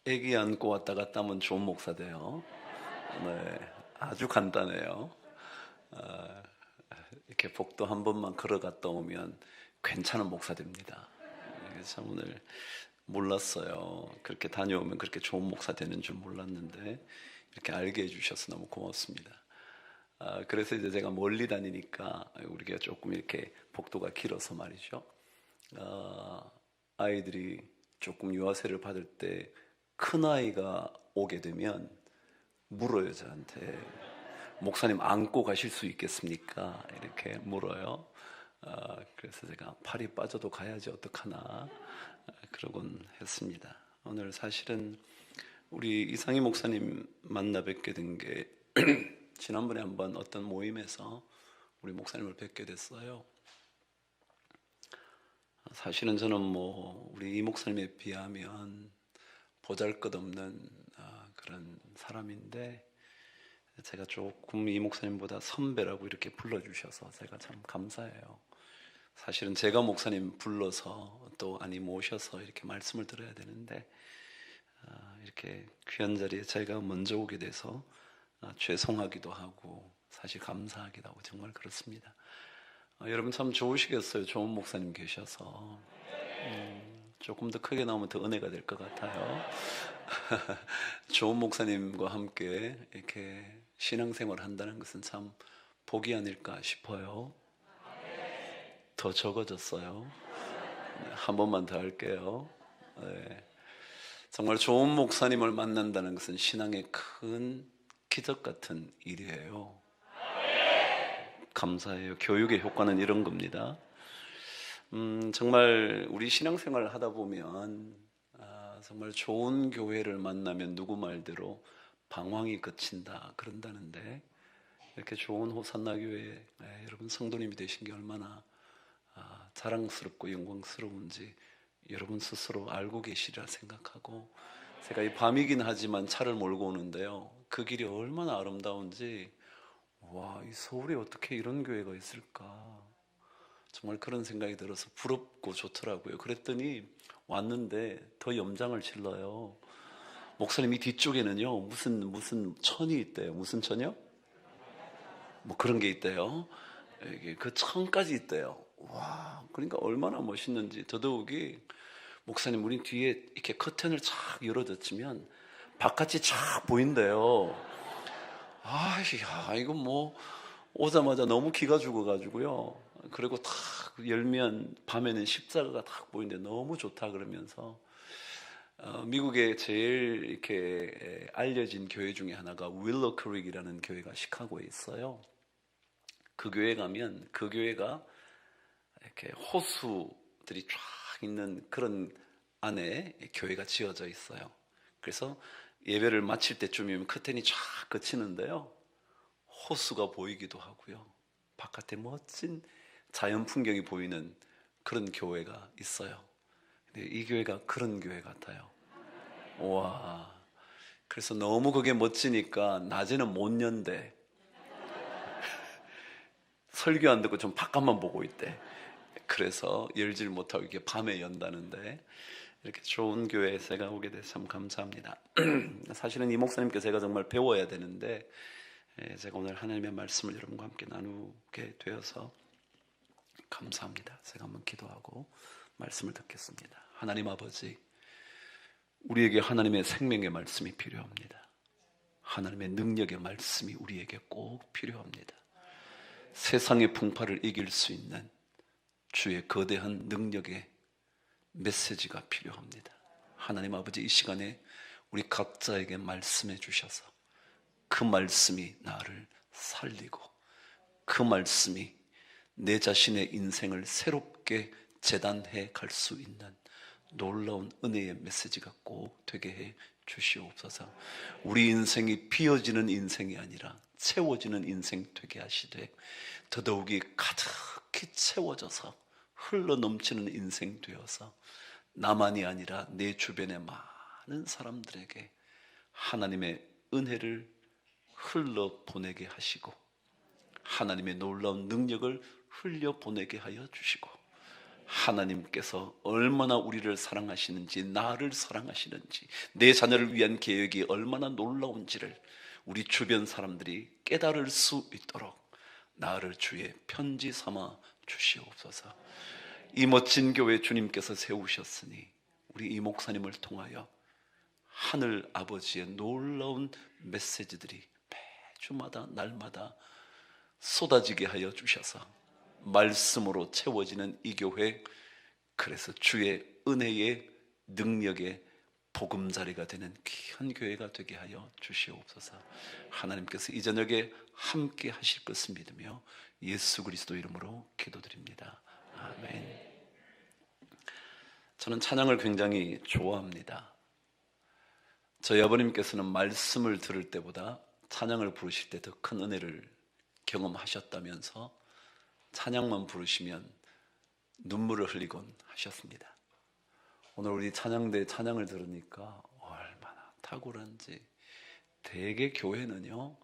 애기 안고 왔다 갔다 하면 좋은 목사 돼요. 네, 아주 간단해요. 아, 이렇게 복도 한 번만 걸어갔다 오면 괜찮은 목사 됩니다. 참 오늘 몰랐어요. 그렇게 다녀오면 그렇게 좋은 목사 되는 줄 몰랐는데 이렇게 알게 해주셔서 너무 고맙습니다. 그래서 이제 제가 멀리 다니니까 우리가 조금 이렇게 복도가 길어서 말이죠. 아이들이 조금 유아세를 받을 때 큰아이가 오게 되면 물어요, 저한테. 목사님 안고 가실 수 있겠습니까? 이렇게 물어요. 그래서 제가 팔이 빠져도 가야지 어떡하나 그러곤 했습니다. 오늘 사실은 우리 이상희 목사님 만나 뵙게 된 게 지난번에 한번 어떤 모임에서 우리 목사님을 뵙게 됐어요. 사실은 저는 뭐 우리 이 목사님에 비하면 보잘것없는 그런 사람인데 제가 조금 이 목사님보다 선배라고 이렇게 불러주셔서 제가 참 감사해요. 사실은 제가 목사님 불러서 또 아니 모셔서 이렇게 말씀을 들어야 되는데 이렇게 귀한 자리에 제가 먼저 오게 돼서 죄송하기도 하고 사실 감사하기도 하고 정말 그렇습니다. 여러분 참 좋으시겠어요. 좋은 목사님 계셔서 조금 더 크게 나오면 더 은혜가 될 것 같아요. 좋은 목사님과 함께 이렇게 신앙생활 한다는 것은 참 복이 아닐까 싶어요. 더 적어졌어요. 한 번만 더 할게요. 네. 정말 좋은 목사님을 만난다는 것은 신앙의 큰 기적 같은 일이에요. 감사해요. 교육의 효과는 이런 겁니다. 정말 우리 신앙생활을 하다 보면 정말 좋은 교회를 만나면 누구 말대로 방황이 그친다 그런다는데 이렇게 좋은 호산나 교회 여러분 성도님이 되신 게 얼마나 자랑스럽고 영광스러운지 여러분 스스로 알고 계시리라 생각하고 제가 이 밤이긴 하지만 차를 몰고 오는데요. 그 길이 얼마나 아름다운지 와, 이 서울에 어떻게 이런 교회가 있을까 정말 그런 생각이 들어서 부럽고 좋더라고요. 그랬더니 왔는데 더 염장을 질러요. 목사님 이 뒤쪽에는요 무슨 천이 있대요. 무슨 천이요? 뭐 그런 게 있대요. 이게 그 천까지 있대요. 와, 그러니까 얼마나 멋있는지 더더욱이 목사님 우리 뒤에 이렇게 커튼을 쫙 열어젖히면 바깥이 쫙 보인대요. 이거 뭐 오자마자 너무 기가 죽어가지고요. 그리고 탁 열면 밤에는 십자가가 탁 보이는데 너무 좋다 그러면서 미국의 제일 이렇게 알려진 교회 중에 하나가 윌로 크릭이라는 교회가 시카고에 있어요. 그 교회 가면 그 교회가 이렇게 호수들이 쫙 있는 그런 안에 교회가 지어져 있어요. 그래서 예배를 마칠 때쯤이면 커튼이 쫙 걷히는데요. 호수가 보이기도 하고요. 바깥에 멋진 자연 풍경이 보이는 그런 교회가 있어요. 근데 이 교회가 그런 교회 같아요. 와, 그래서 너무 그게 멋지니까 낮에는 못 연대. 설교 안 듣고 좀 바깥만 보고 있대. 그래서 열질 못하고 이게 밤에 연다는데 이렇게 좋은 교회에 제가 오게 돼서 참 감사합니다. 사실은 이 목사님께 제가 정말 배워야 되는데 제가 오늘 하나님의 말씀을 여러분과 함께 나누게 되어서 감사합니다. 제가 한번 기도하고 말씀을 듣겠습니다. 하나님 아버지, 우리에게 하나님의 생명의 말씀이 필요합니다. 하나님의 능력의 말씀이 우리에게 꼭 필요합니다. 세상의 풍파를 이길 수 있는 주의 거대한 능력의 메시지가 필요합니다. 하나님 아버지, 이 시간에 우리 각자에게 말씀해 주셔서 그 말씀이 나를 살리고 그 말씀이 내 자신의 인생을 새롭게 재단해 갈 수 있는 놀라운 은혜의 메시지가 꼭 되게 해 주시옵소서. 우리 인생이 비어지는 인생이 아니라 채워지는 인생 되게 하시되 더더욱이 가득히 채워져서 흘러 넘치는 인생 되어서 나만이 아니라 내 주변의 많은 사람들에게 하나님의 은혜를 흘러 보내게 하시고 하나님의 놀라운 능력을 흘려 보내게 하여 주시고 하나님께서 얼마나 우리를 사랑하시는지, 나를 사랑하시는지, 내 자녀를 위한 계획이 얼마나 놀라운지를 우리 주변 사람들이 깨달을 수 있도록 나를 주의 편지 삼아 주시옵소서. 이 멋진 교회 주님께서 세우셨으니 우리 이 목사님을 통하여 하늘 아버지의 놀라운 메시지들이 매주마다 날마다 쏟아지게 하여 주셔서 말씀으로 채워지는 이 교회, 그래서 주의 은혜의 능력의 보금자리가 되는 귀한 교회가 되게 하여 주시옵소서. 하나님께서 이 저녁에 함께 하실 것을 믿으며 예수 그리스도 이름으로 기도드립니다. 아멘. 저는 찬양을 굉장히 좋아합니다. 저희 아버님께서는 말씀을 들을 때보다 찬양을 부르실 때 더 큰 은혜를 경험하셨다면서 찬양만 부르시면 눈물을 흘리곤 하셨습니다. 오늘 우리 찬양대 찬양을 들으니까 얼마나 탁월한지. 대개 교회는요,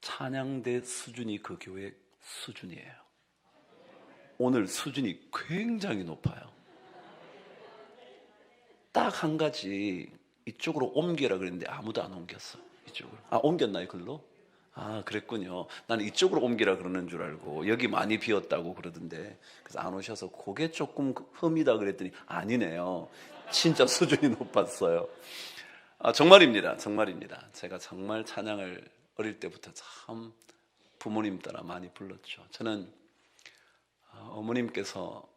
찬양대 수준이 그 교회 수준이에요. 오늘 수준이 굉장히 높아요. 딱 한 가지 이쪽으로 옮기라 그랬는데 아무도 안 옮겼어. 이쪽으로. 옮겼나요, 글로? 그랬군요. 나는 이쪽으로 옮기라 그러는 줄 알고 여기 많이 비었다고 그러던데, 그래서 안 오셔서 그게 조금 흠이다 그랬더니 아니네요. 진짜 수준이 높았어요. 정말입니다. 정말입니다. 제가 정말 찬양을 어릴 때부터 참 부모님 따라 많이 불렀죠. 저는 어머님께서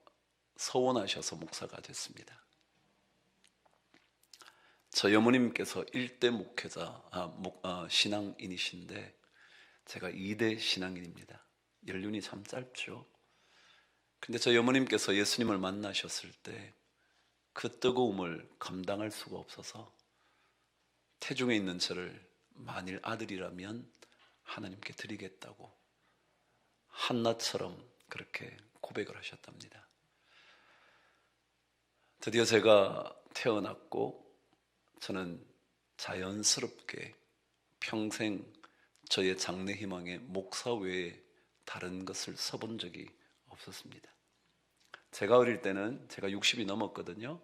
서원하셔서 목사가 됐습니다. 저희 어머님께서 1대 목회자, 신앙인이신데 제가 2대 신앙인입니다. 연륜이 참 짧죠. 근데 저희 어머님께서 예수님을 만나셨을 때 그 뜨거움을 감당할 수가 없어서 태중에 있는 저를 만일 아들이라면 하나님께 드리겠다고 한나처럼 그렇게 고백을 하셨답니다. 드디어 제가 태어났고 저는 자연스럽게 평생 저의 장래 희망에 목사 외에 다른 것을 써본 적이 없었습니다. 제가 어릴 때는, 제가 60이 넘었거든요.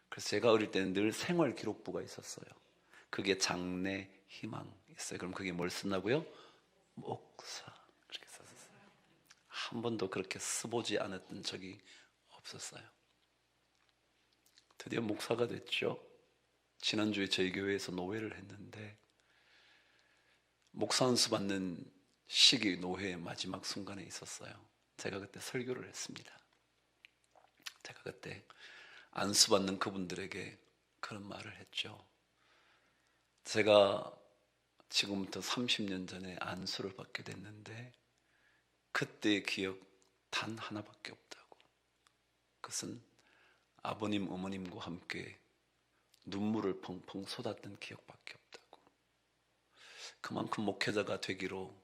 그래서 제가 어릴 때는 늘 생활 기록부가 있었어요. 그게 장래 희망이었어요. 그럼 그게 뭘 쓴다고요? 목사, 그렇게 썼었어요. 한 번도 그렇게 써보지 않았던 적이 없었어요. 드디어 목사가 됐죠. 지난주에 저희 교회에서 노회를 했는데, 목사 안수 받는 시기 노회의 마지막 순간에 있었어요. 제가 그때 설교를 했습니다. 제가 그때 안수 받는 그분들에게 그런 말을 했죠. 제가 지금부터 30년 전에 안수를 받게 됐는데 그때의 기억 단 하나밖에 없다고. 그것은 아버님, 어머님과 함께 눈물을 펑펑 쏟았던 기억밖에 없다고. 그만큼 목회자가 되기로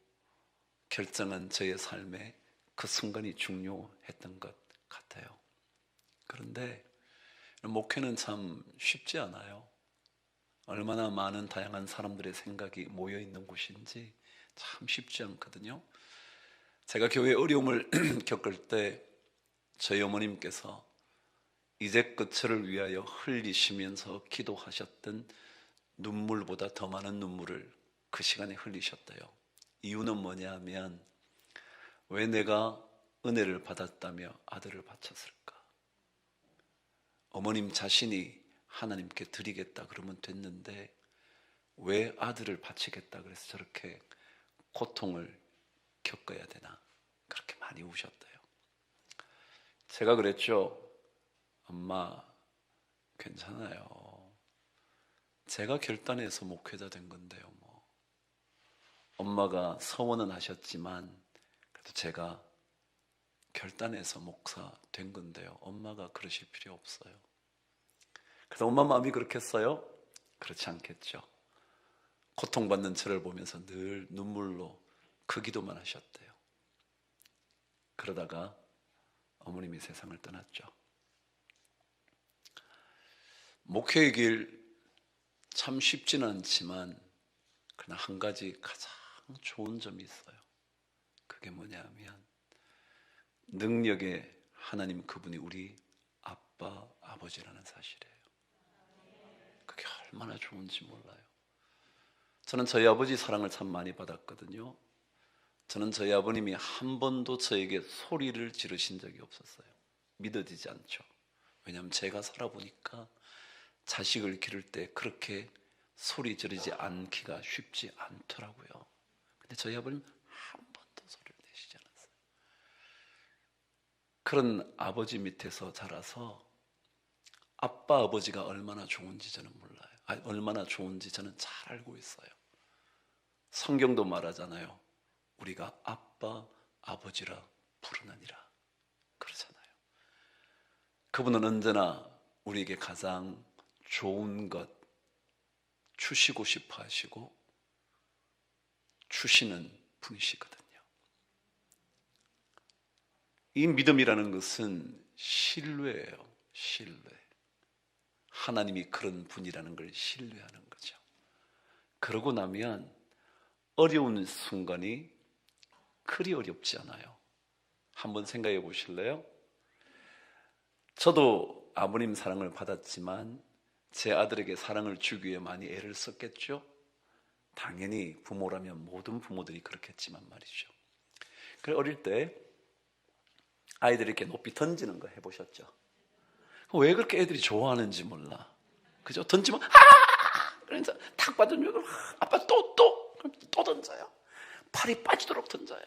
결정한 저의 삶에 그 순간이 중요했던 것 같아요. 그런데 목회는 참 쉽지 않아요. 얼마나 많은 다양한 사람들의 생각이 모여있는 곳인지 참 쉽지 않거든요. 제가 교회에 어려움을 겪을 때 저희 어머님께서 이제껏 저를 위하여 흘리시면서 기도하셨던 눈물보다 더 많은 눈물을 그 시간에 흘리셨대요. 이유는 뭐냐면, 왜 내가 은혜를 받았다며 아들을 바쳤을까? 어머님 자신이 하나님께 드리겠다 그러면 됐는데 왜 아들을 바치겠다 그래서 저렇게 고통을 겪어야 되나, 그렇게 많이 우셨대요. 제가 그랬죠. 엄마, 괜찮아요. 제가 결단해서 목회자 된 건데요. 엄마가 서원은 하셨지만 그래도 제가 결단해서 목사 된 건데요. 엄마가 그러실 필요 없어요. 그래서 엄마 마음이 그렇겠어요? 그렇지 않겠죠. 고통받는 저를 보면서 늘 눈물로 그 기도만 하셨대요. 그러다가 어머님이 세상을 떠났죠. 목회의 길 참 쉽지는 않지만 그러나 한 가지 가장 좋은 점이 있어요. 그게 뭐냐면 능력의 하나님 그분이 우리 아빠, 아버지라는 사실이에요. 그게 얼마나 좋은지 몰라요. 저는 저희 아버지 사랑을 참 많이 받았거든요. 저는 저희 아버님이 한 번도 저에게 소리를 지르신 적이 없었어요. 믿어지지 않죠. 왜냐하면 제가 살아보니까 자식을 기를 때 그렇게 소리 지르지 않기가 쉽지 않더라고요. 근데 저희 아버님 한 번도 소리를 내시지 않았어요. 그런 아버지 밑에서 자라서 아빠, 아버지가 얼마나 좋은지 저는 몰라요. 얼마나 좋은지 저는 잘 알고 있어요. 성경도 말하잖아요. 우리가 아빠, 아버지라 부르느니라 그러잖아요. 그분은 언제나 우리에게 가장 좋은 것 주시고 싶어 하시고 주시는 분이시거든요. 이 믿음이라는 것은 신뢰예요. 신뢰. 하나님이 그런 분이라는 걸 신뢰하는 거죠. 그러고 나면 어려운 순간이 그리 어렵지 않아요. 한번 생각해 보실래요? 저도 아버님 사랑을 받았지만 제 아들에게 사랑을 주기 위해 많이 애를 썼겠죠? 당연히 부모라면 모든 부모들이 그렇겠지만 말이죠. 그래 어릴 때 아이들이 이렇게 높이 던지는 거 해보셨죠? 왜 그렇게 애들이 좋아하는지 몰라. 그죠? 던지면 그래서 탁 받으면 아빠 또 던져요. 팔이 빠지도록 던져요.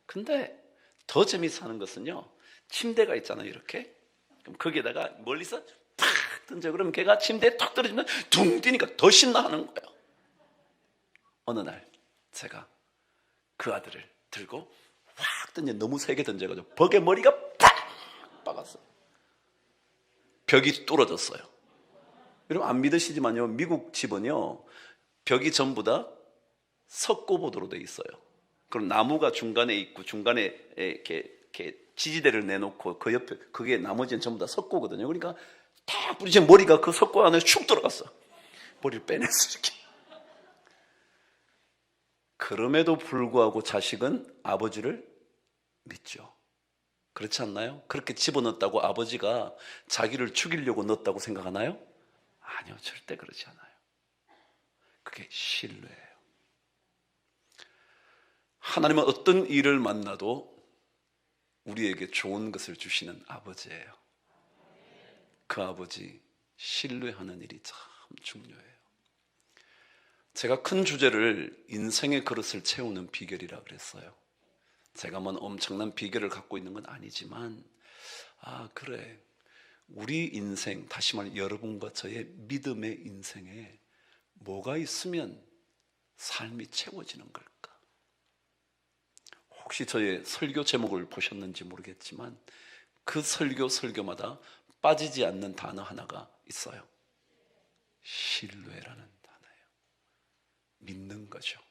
근데 더 재미있어 하는 것은요, 침대가 있잖아요, 이렇게. 그럼 거기에다가 멀리서 탁 던져. 그러면 걔가 침대에 탁 떨어지면 둥 뛰니까 더 신나하는 거예요. 어느 날 제가 그 아들을 들고 확 던져, 너무 세게 던져가지고 벽에 머리가 팍 박았어요. 벽이 뚫어졌어요. 여러분 안 믿으시지만요, 미국 집은요 벽이 전부 다 석고보드로 돼 있어요. 그럼 나무가 중간에 있고 중간에 이렇게 지지대를 내놓고 그 옆에 그게 나머지는 전부 다 석고거든요. 그러니까 딱 부딪히면 머리가 그 석고 안에 슉 들어갔어. 머리를 빼냈어 이렇게. 그럼에도 불구하고 자식은 아버지를 믿죠. 그렇지 않나요? 그렇게 집어넣었다고 아버지가 자기를 죽이려고 넣었다고 생각하나요? 아니요, 절대 그렇지 않아요. 그게 신뢰예요. 하나님은 어떤 일을 만나도 우리에게 좋은 것을 주시는 아버지예요. 그 아버지 신뢰하는 일이 참 중요해요. 제가 큰 주제를 인생의 그릇을 채우는 비결이라 그랬어요. 제가 뭐 엄청난 비결을 갖고 있는 건 아니지만 그래, 우리 인생, 다시 말해 여러분과 저의 믿음의 인생에 뭐가 있으면 삶이 채워지는 걸까? 혹시 저의 설교 제목을 보셨는지 모르겠지만 그 설교마다 빠지지 않는 단어 하나가 있어요. 신뢰라는 단어예요. 믿는 거죠.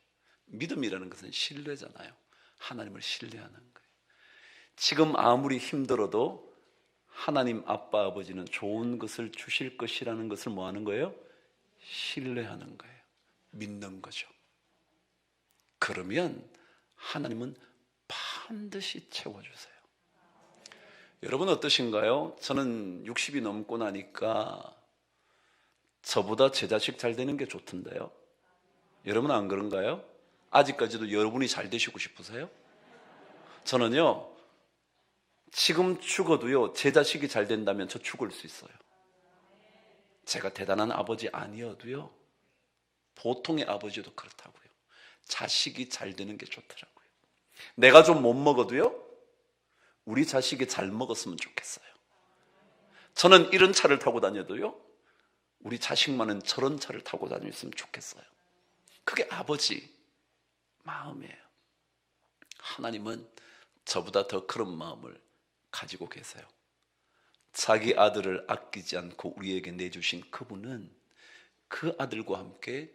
믿음이라는 것은 신뢰잖아요. 하나님을 신뢰하는 거예요. 지금 아무리 힘들어도 하나님 아빠 아버지는 좋은 것을 주실 것이라는 것을 뭐 하는 거예요? 신뢰하는 거예요. 믿는 거죠. 그러면 하나님은 반드시 채워주세요. 여러분 어떠신가요? 저는 60이 넘고 나니까 저보다 제 자식 잘 되는 게 좋던데요. 여러분 안 그런가요? 아직까지도 여러분이 잘 되시고 싶으세요? 저는요, 지금 죽어도요, 제 자식이 잘 된다면 저 죽을 수 있어요. 제가 대단한 아버지 아니어도요, 보통의 아버지도 그렇다고요. 자식이 잘 되는 게 좋더라고요. 내가 좀 못 먹어도요, 우리 자식이 잘 먹었으면 좋겠어요. 저는 이런 차를 타고 다녀도요, 우리 자식만은 저런 차를 타고 다녔으면 좋겠어요. 그게 아버지 마음이에요. 하나님은 저보다 더 그런 마음을 가지고 계세요. 자기 아들을 아끼지 않고 우리에게 내주신 그분은 그 아들과 함께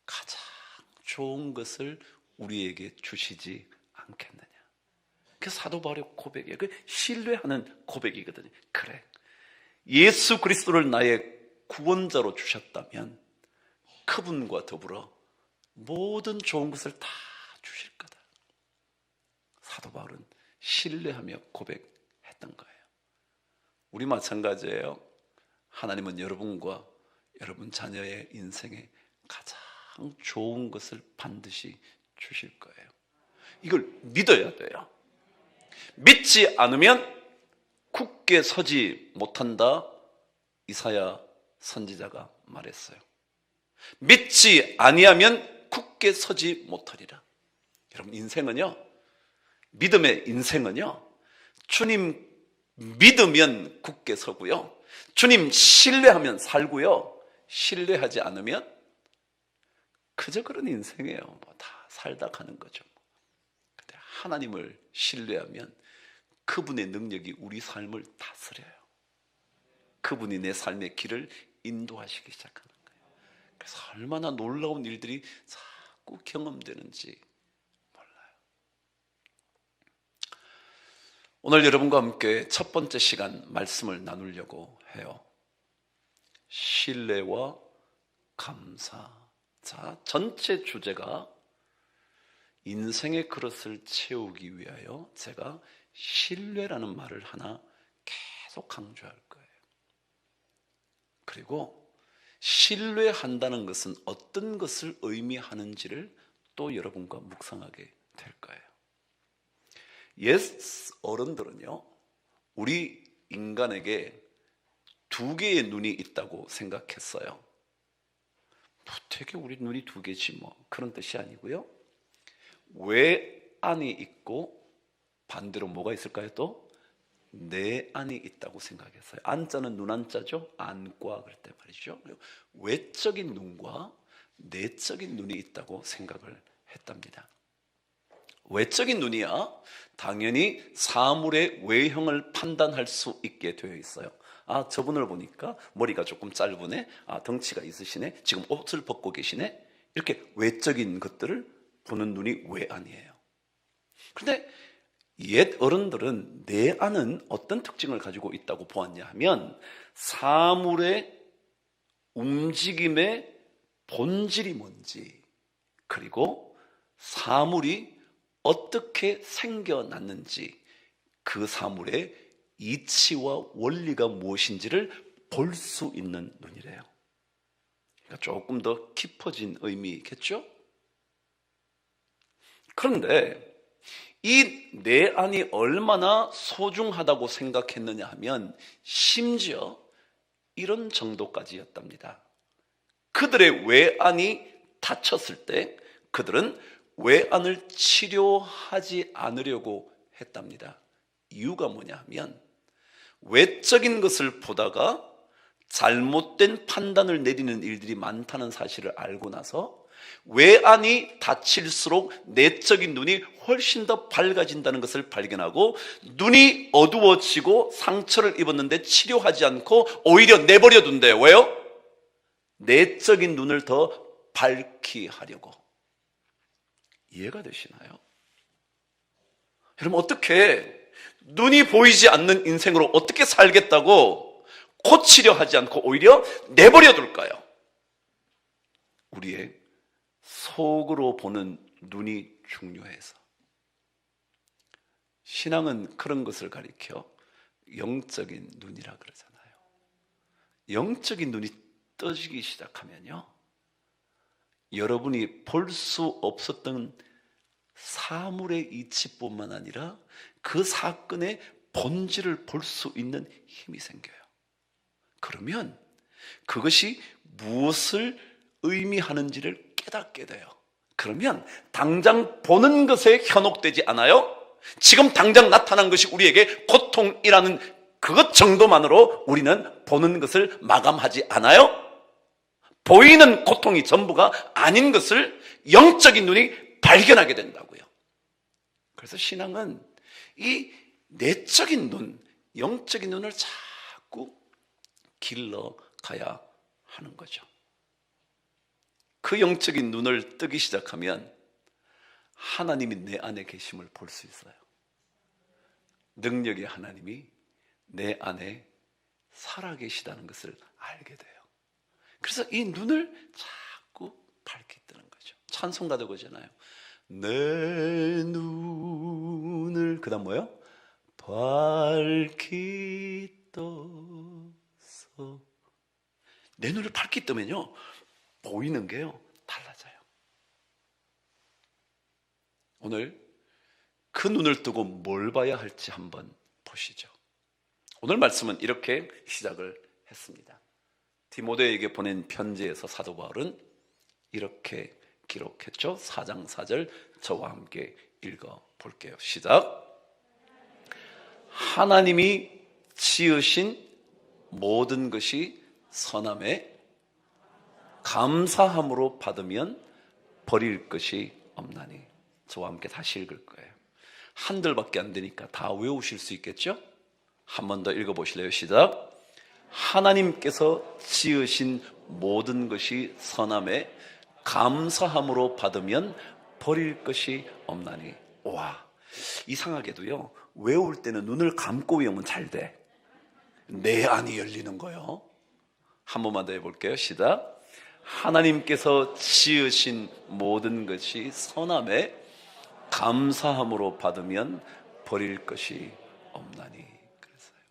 가장 좋은 것을 우리에게 주시지 않겠느냐. 그 사도 바울의 고백이에요. 그 신뢰하는 고백이거든요. 그래, 예수 그리스도를 나의 구원자로 주셨다면 그분과 더불어 모든 좋은 것을 다 주실 거다. 사도 바울은 신뢰하며 고백했던 했던 거예요. 우리 마찬가지예요. 하나님은 여러분과 여러분 자녀의 인생에 가장 좋은 것을 반드시 주실 거예요. 이걸 믿어야 돼요. 믿지 않으면 굳게 서지 못한다, 이사야 선지자가 말했어요. 믿지 아니하면 굳게 서지 못하리라. 여러분, 인생은요, 믿음의 인생은요, 주님 믿으면 굳게 서고요, 주님 신뢰하면 살고요, 신뢰하지 않으면 그저 그런 인생이에요. 뭐 다 살다 가는 거죠. 근데 하나님을 신뢰하면 그분의 능력이 우리 삶을 다스려요. 그분이 내 삶의 길을 인도하시기 시작하는 거예요. 그래서 얼마나 놀라운 일들이 자꾸 경험되는지 몰라요. 오늘 여러분과 함께 첫 번째 시간 말씀을 나누려고 해요. 신뢰와 감사. 자, 전체 주제가 인생의 그릇을 채우기 위하여 제가 신뢰라는 말을 하나 계속 강조할 거예요. 그리고 신뢰한다는 것은 어떤 것을 의미하는지를 또 여러분과 묵상하게 될 거예요. 옛 어른들은요, 우리 인간에게 두 개의 눈이 있다고 생각했어요. 되게 우리 눈이 두 개지 뭐, 그런 뜻이 아니고요, 외안이 있고 반대로 뭐가 있을까요? 또 내안이 있다고 생각했어요. 안자는 눈안자죠. 안과 그럴 때 말이죠. 외적인 눈과 내적인 눈이 있다고 생각을 했답니다. 외적인 눈이야 당연히 사물의 외형을 판단할 수 있게 되어 있어요. 아, 저분을 보니까 머리가 조금 짧으네, 아, 덩치가 있으시네, 지금 옷을 벗고 계시네, 이렇게 외적인 것들을 보는 눈이 외안이에요. 그런데 옛 어른들은 내안은 어떤 특징을 가지고 있다고 보았냐 하면, 사물의 움직임의 본질이 뭔지, 그리고 사물이 어떻게 생겨났는지, 그 사물의 이치와 원리가 무엇인지를 볼 수 있는 눈이래요. 그러니까 조금 더 깊어진 의미겠죠? 그런데 이 내안이 얼마나 소중하다고 생각했느냐 하면 심지어 이런 정도까지였답니다. 그들의 외안이 다쳤을 때 그들은 외안을 치료하지 않으려고 했답니다. 이유가 뭐냐 하면, 외적인 것을 보다가 잘못된 판단을 내리는 일들이 많다는 사실을 알고 나서 외안이 다칠수록 내적인 눈이 훨씬 더 밝아진다는 것을 발견하고, 눈이 어두워지고 상처를 입었는데 치료하지 않고 오히려 내버려 둔대요. 왜요? 내적인 눈을 더 밝히 하려고. 이해가 되시나요? 여러분, 어떻게 눈이 보이지 않는 인생으로 어떻게 살겠다고 고치려 하지 않고 오히려 내버려 둘까요? 우리의 속으로 보는 눈이 중요해서. 신앙은 그런 것을 가리켜 영적인 눈이라 그러잖아요. 영적인 눈이 떠지기 시작하면요, 여러분이 볼 수 없었던 사물의 이치뿐만 아니라 그 사건의 본질을 볼 수 있는 힘이 생겨요. 그러면 그것이 무엇을 의미하는지를 깨닫게 돼요. 그러면 당장 보는 것에 현혹되지 않아요. 지금 당장 나타난 것이 우리에게 고통이라는 그것 정도만으로 우리는 보는 것을 마감하지 않아요. 보이는 고통이 전부가 아닌 것을 영적인 눈이 발견하게 된다고요. 그래서 신앙은 이 내적인 눈, 영적인 눈을 자꾸 길러가야 하는 거죠. 그 영적인 눈을 뜨기 시작하면 하나님이 내 안에 계심을 볼 수 있어요. 능력의 하나님이 내 안에 살아계시다는 것을 알게 돼요. 그래서 이 눈을 자꾸 밝게 뜨는 거죠. 찬송가도 그러잖아요. 내 눈을, 그 다음 뭐예요? 밝히 떠서. 내 눈을 밝히 뜨면요, 보이는 게요 달라져요. 오늘 그 눈을 뜨고 뭘 봐야 할지 한번 보시죠. 오늘 말씀은 이렇게 시작을 했습니다. 디모데에게 보낸 편지에서 사도 바울은 이렇게 기록했죠. 4장 4절 저와 함께 읽어볼게요. 시작. 하나님이 지으신 모든 것이 선함에 감사함으로 받으면 버릴 것이 없나니. 저와 함께 다시 읽을 거예요. 한들밖에 안 되니까 다 외우실 수 있겠죠? 한 번 더 읽어보실래요? 시작. 하나님께서 지으신 모든 것이 선함에 감사함으로 받으면 버릴 것이 없나니. 와, 이상하게도요, 외울 때는 눈을 감고 외우면 잘 돼. 내 안이 열리는 거요. 한 번만 더 해볼게요. 시작. 하나님께서 지으신 모든 것이 선함에 감사함으로 받으면 버릴 것이 없나니. 그랬어요.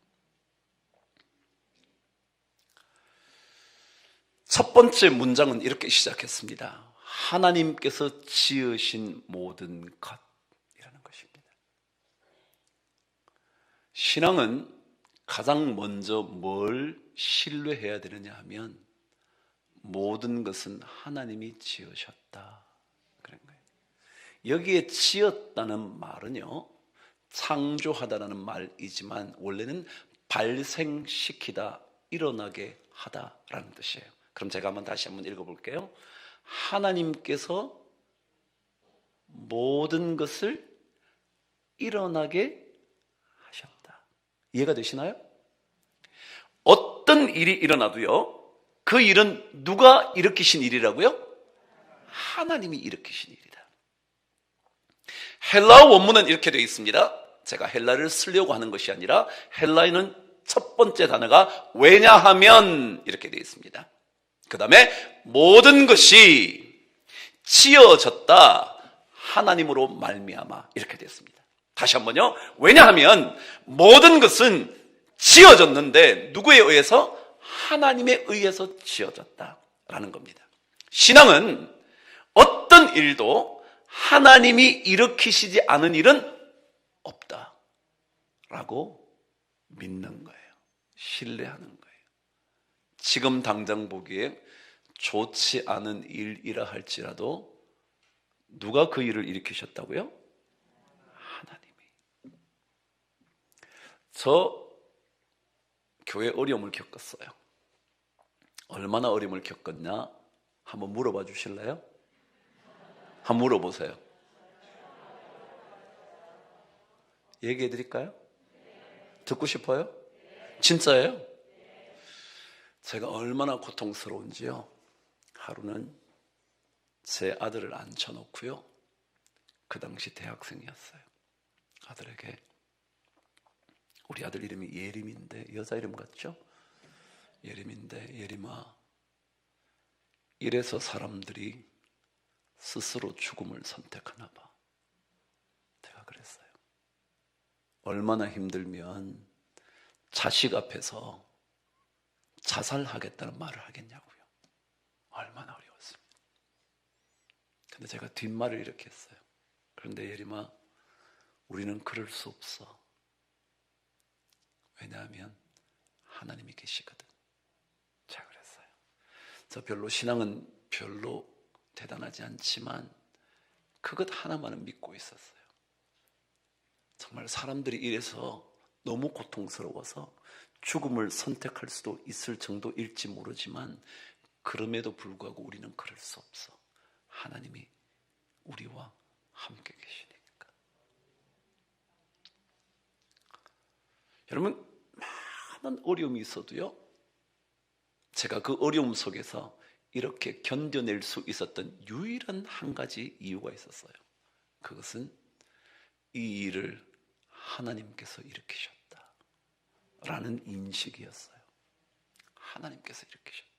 첫 번째 문장은 이렇게 시작했습니다. 하나님께서 지으신 모든 것이라는 것입니다. 신앙은 가장 먼저 뭘 신뢰해야 되느냐 하면 모든 것은 하나님이 지으셨다 그런 거예요. 여기에 지었다는 말은요, 창조하다라는 말이지만 원래는 발생시키다, 일어나게 하다라는 뜻이에요. 그럼 제가 다시 한번 읽어볼게요. 하나님께서 모든 것을 일어나게 하셨다. 이해가 되시나요? 어떤 일이 일어나도요, 그 일은 누가 일으키신 일이라고요? 하나님이 일으키신 일이다. 헬라어 원문은 이렇게 되어 있습니다. 제가 헬라를 쓰려고 하는 것이 아니라 헬라에는 첫 번째 단어가 왜냐하면 이렇게 되어 있습니다. 그 다음에 모든 것이 지어졌다 하나님으로 말미암아 이렇게 되어 있습니다. 다시 한번요. 왜냐하면 모든 것은 지어졌는데 누구에 의해서? 하나님에 의해서 지어졌다라는 겁니다. 신앙은 어떤 일도 하나님이 일으키시지 않은 일은 없다라고 믿는 거예요. 신뢰하는 거예요. 지금 당장 보기에 좋지 않은 일이라 할지라도 누가 그 일을 일으키셨다고요? 하나님이. 저 교회 어려움을 겪었어요. 얼마나 어려움을 겪었냐? 한번 물어봐 주실래요? 한번 물어보세요. 얘기해 드릴까요? 듣고 싶어요? 진짜예요? 제가 얼마나 고통스러운지요. 하루는 제 아들을 앉혀놓고요. 그 당시 대학생이었어요. 아들에게, 우리 아들 이름이 예림인데 여자 이름 같죠? 예림인데, 예림아, 이래서 사람들이 스스로 죽음을 선택하나 봐. 제가 그랬어요. 얼마나 힘들면 자식 앞에서 자살하겠다는 말을 하겠냐고요. 얼마나 어려웠습니다. 근데 제가 뒷말을 이렇게 했어요. 그런데 예림아, 우리는 그럴 수 없어. 왜냐하면 하나님이 계시거든. 제가 그랬어요. 저 별로 신앙은 별로 대단하지 않지만 그것 하나만은 믿고 있었어요. 정말 사람들이 이래서 너무 고통스러워서 죽음을 선택할 수도 있을 정도일지 모르지만 그럼에도 불구하고 우리는 그럴 수 없어. 하나님이 우리와 함께 계시니까. 여러분, 많은 어려움이 있어도요, 제가 그 어려움 속에서 이렇게 견뎌낼 수 있었던 유일한 한 가지 이유가 있었어요. 그것은 이 일을 하나님께서 일으키셨다 라는 인식이었어요. 하나님께서 일으키셨다.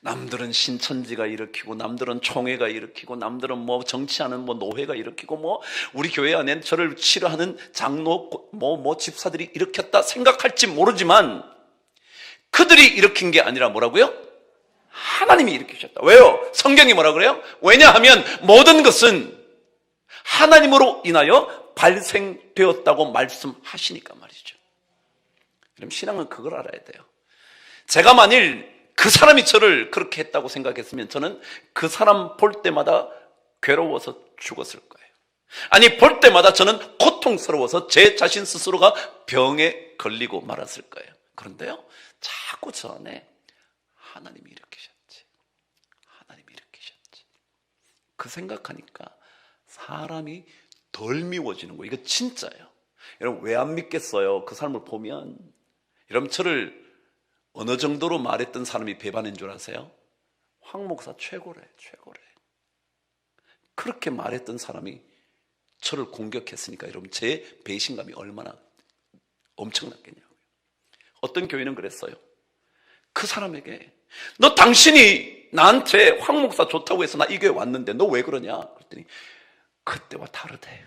남들은 신천지가 일으키고, 남들은 총회가 일으키고, 남들은 뭐 정치하는 뭐 노회가 일으키고, 뭐 우리 교회 안에 저를 싫어하는 장로 뭐 집사들이 일으켰다 생각할지 모르지만, 그들이 일으킨 게 아니라 뭐라고요? 하나님이 일으키셨다. 왜요? 성경이 뭐라 그래요? 왜냐하면 모든 것은 하나님으로 인하여 발생되었다고 말씀하시니까 말이죠. 그럼 신앙은 그걸 알아야 돼요. 제가 만일 그 사람이 저를 그렇게 했다고 생각했으면 저는 그 사람 볼 때마다 괴로워서 죽었을 거예요. 아니, 볼 때마다 저는 고통스러워서 제 자신 스스로가 병에 걸리고 말았을 거예요. 그런데요, 자꾸 저 안에 하나님이 일으키셨지, 하나님이 일으키셨지, 그 생각하니까 사람이 덜 미워지는 거예요. 이거 진짜예요. 여러분, 왜 안 믿겠어요? 그 사람을 보면. 여러분, 저를 어느 정도로 말했던 사람이 배반인 줄 아세요? 황 목사 최고래, 최고래. 그렇게 말했던 사람이 저를 공격했으니까 여러분, 제 배신감이 얼마나 엄청났겠냐고요. 어떤 교인은 그랬어요. 그 사람에게, 너 당신이 나한테 황 목사 좋다고 해서 나 이 교회 왔는데 너 왜 그러냐? 그랬더니 그때와 다르대.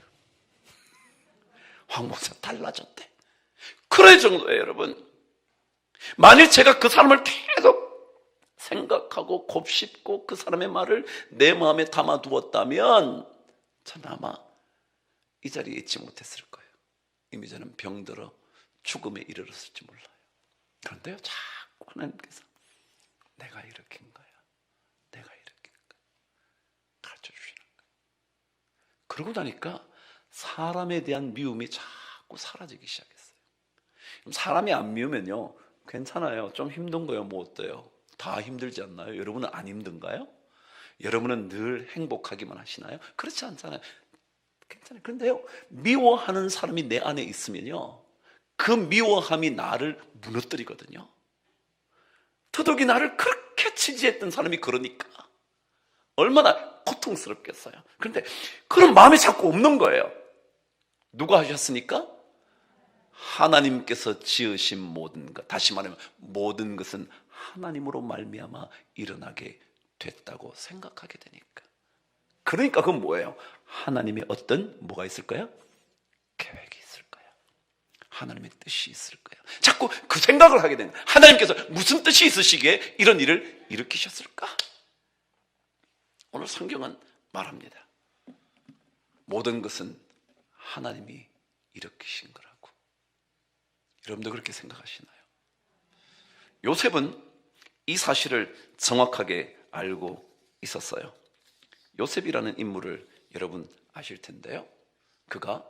황 목사 달라졌대. 그럴 정도예요, 여러분. 만일 제가 그 사람을 계속 생각하고 곱씹고 그 사람의 말을 내 마음에 담아두었다면 저는 아마 이 자리에 있지 못했을 거예요. 이미 저는 병들어 죽음에 이르렀을지 몰라요. 그런데요, 자꾸 하나님께서 내가 일으킨 거야, 내가 일으킨 거야 가르쳐 주시는 거예요. 그러고 나니까 사람에 대한 미움이 자꾸 사라지기 시작했어요. 사람이 안 미우면요, 괜찮아요. 좀 힘든 거예요. 뭐 어때요? 다 힘들지 않나요? 여러분은 안 힘든가요? 여러분은 늘 행복하기만 하시나요? 그렇지 않잖아요. 괜찮아요. 그런데요, 미워하는 사람이 내 안에 있으면요, 그 미워함이 나를 무너뜨리거든요. 더더욱이 나를 그렇게 지지했던 사람이 그러니까 얼마나 고통스럽겠어요. 그런데 그런 마음이 자꾸 없는 거예요. 누가 하셨습니까? 하나님께서 지으신 모든 것, 다시 말하면 모든 것은 하나님으로 말미암아 일어나게 됐다고 생각하게 되니까. 그러니까 그건 뭐예요? 하나님의 어떤 뭐가 있을 거예요? 계획이 있을 거예요. 하나님의 뜻이 있을 거예요. 자꾸 그 생각을 하게 되는 거예요. 하나님께서 무슨 뜻이 있으시기에 이런 일을 일으키셨을까? 오늘 성경은 말합니다. 모든 것은 하나님이 일으키신 거라고. 여러분도 그렇게 생각하시나요? 요셉은 이 사실을 정확하게 알고 있었어요. 요셉이라는 인물을 여러분 아실 텐데요, 그가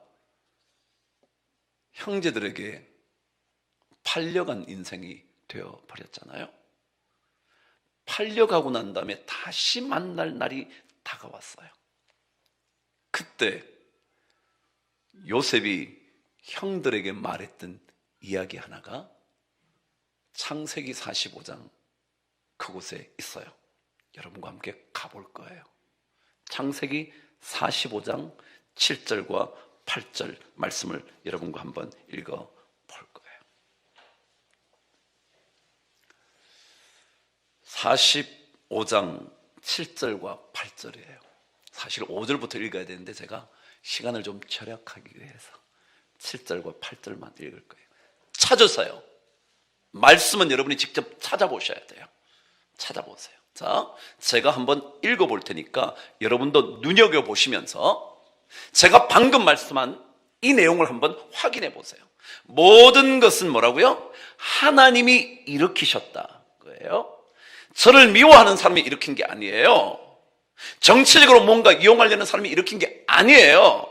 형제들에게 팔려간 인생이 되어버렸잖아요. 팔려가고 난 다음에 다시 만날 날이 다가왔어요. 그때 요셉이 형들에게 말했던 이야기 하나가 창세기 45장 그곳에 있어요. 여러분과 함께 가볼 거예요. 창세기 45장 7절과 8절 말씀을 여러분과 한번 읽어볼 거예요. 45장 7절과 8절이에요. 사실 5절부터 읽어야 되는데 제가 시간을 좀 절약하기 위해서 7절과 8절만 읽을 거예요. 찾으세요. 말씀은 여러분이 직접 찾아보셔야 돼요. 찾아보세요. 자, 제가 한번 읽어볼 테니까 여러분도 눈여겨보시면서 제가 방금 말씀한 이 내용을 한번 확인해 보세요. 모든 것은 뭐라고요? 하나님이 일으키셨다 거예요. 저를 미워하는 사람이 일으킨 게 아니에요. 정치적으로 뭔가 이용하려는 사람이 일으킨 게 아니에요.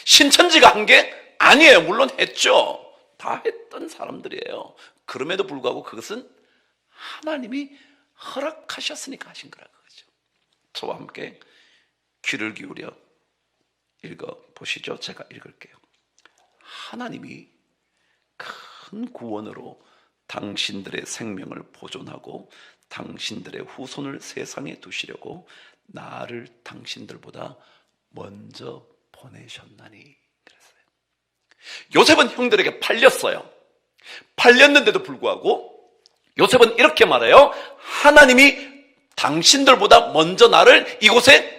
신천지가 한 게 아니에요. 물론 했죠. 다 했던 사람들이에요. 그럼에도 불구하고 그것은 하나님이 허락하셨으니까 하신 거라고 그러죠. 저와 함께 귀를 기울여 읽어보시죠. 제가 읽을게요. 하나님이 큰 구원으로 당신들의 생명을 보존하고 당신들의 후손을 세상에 두시려고 나를 당신들보다 먼저 보내셨나니. 그랬어요. 요셉은 형들에게 팔렸어요. 팔렸는데도 불구하고 요셉은 이렇게 말해요. 하나님이 당신들보다 먼저 나를 이곳에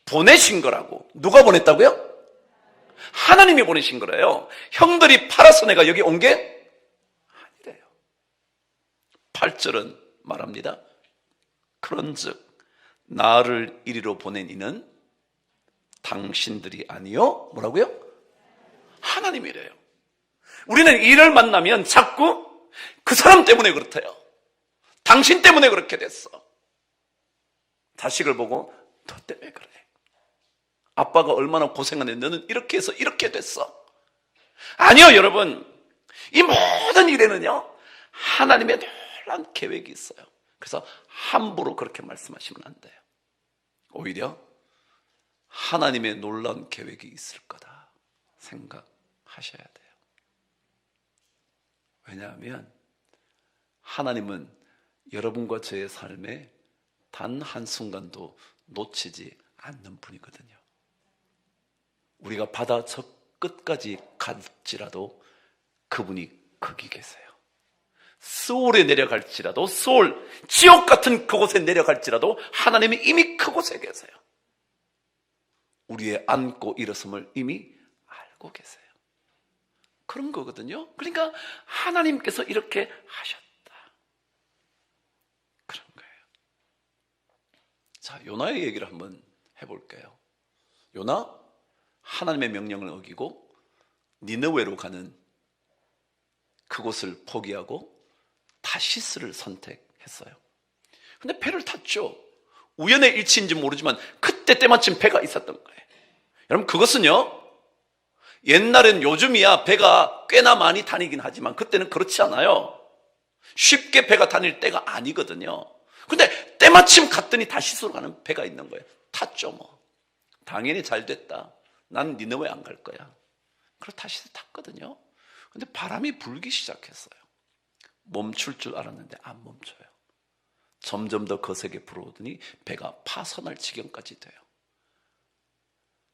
보내신 거라고. 누가 보냈다고요? 하나님이 보내신 거래요. 형들이 팔아서 내가 여기 온 게 아니래요. 8절은 말합니다. 그런즉 나를 이리로 보낸 이는 당신들이 아니요 뭐라고요? 하나님이래요. 우리는 이를 만나면 자꾸 그 사람 때문에 그렇대요. 당신 때문에 그렇게 됐어. 자식을 보고 너 때문에 그래. 아빠가 얼마나 고생하는데 너는 이렇게 해서 이렇게 됐어. 아니요, 여러분. 이 모든 일에는요, 하나님의 놀라운 계획이 있어요. 그래서 함부로 그렇게 말씀하시면 안 돼요. 오히려 하나님의 놀라운 계획이 있을 거다 생각하셔야 돼요. 왜냐하면 하나님은 여러분과 저의 삶에 단 한순간도 놓치지 않는 분이거든요. 우리가 바다 저 끝까지 갈지라도 그분이 거기 계세요. 스올에 내려갈지라도, 스올, 지옥 같은 그곳에 내려갈지라도 하나님이 이미 그곳에 계세요. 우리의 앉고 일어섬을 이미 알고 계세요. 그런 거거든요. 그러니까 하나님께서 이렇게 하셨다, 그런 거예요. 자, 요나의 얘기를 한번 해볼게요. 요나, 하나님의 명령을 어기고 니느웨로 가는 그곳을 포기하고 다시스를 선택했어요. 근데 배를 탔죠. 우연의 일치인지 모르지만 그때 때마침 배가 있었던 거예요. 여러분, 그것은요, 옛날엔 요즘이야 배가 꽤나 많이 다니긴 하지만 그때는 그렇지 않아요. 쉽게 배가 다닐 때가 아니거든요. 근데 때마침 갔더니 다시스로 가는 배가 있는 거예요. 탔죠 뭐. 당연히 잘 됐다. 난 니느웨 안 갈 거야. 그래서 다시 탔거든요. 근데 바람이 불기 시작했어요. 멈출 줄 알았는데 안 멈춰요. 점점 더 거세게 불어오더니 배가 파선할 지경까지 돼요.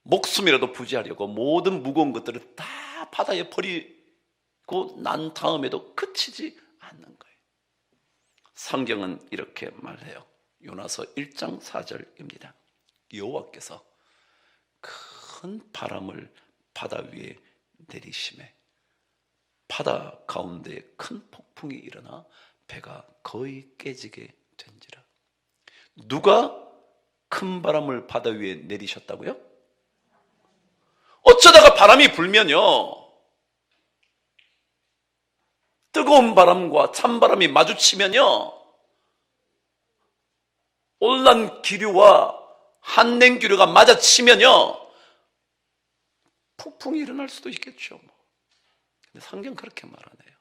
목숨이라도 부지하려고 모든 무거운 것들을 다 바다에 버리고 난 다음에도 그치지 않는 거예요. 성경은 이렇게 말해요. 요나서 1장 4절입니다. 여호와께서 큰 바람을 바다 위에 내리심에 바다 가운데 큰 폭풍이 일어나 배가 거의 깨지게 된지라. 누가 큰 바람을 바다 위에 내리셨다고요? 어쩌다가 바람이 불면요, 뜨거운 바람과 찬바람이 마주치면요, 온난 기류와 한냉기류가 맞아치면요, 폭풍이 일어날 수도 있겠죠. 근데 성경 그렇게 말하네요.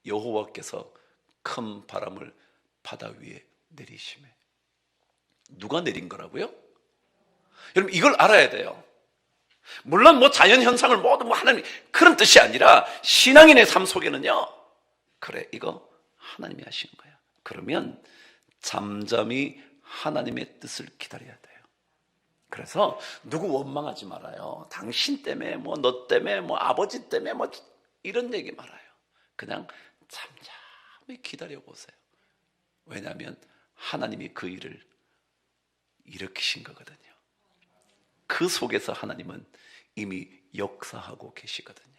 여호와께서 큰 바람을 바다 위에 내리심에. 누가 내린 거라고요? 여러분, 이걸 알아야 돼요. 물론 뭐 자연 현상을 모두 뭐 하나님, 그런 뜻이 아니라 신앙인의 삶 속에는요, 그래, 이거 하나님이 하신 거야. 그러면 잠잠히 하나님의 뜻을 기다려야 돼요. 그래서 누구 원망하지 말아요. 당신 때문에, 뭐 너 때문에, 뭐 아버지 때문에, 뭐 이런 얘기 말아요. 그냥 잠잠히 기다려보세요. 왜냐하면 하나님이 그 일을 일으키신 거거든요. 그 속에서 하나님은 이미 역사하고 계시거든요.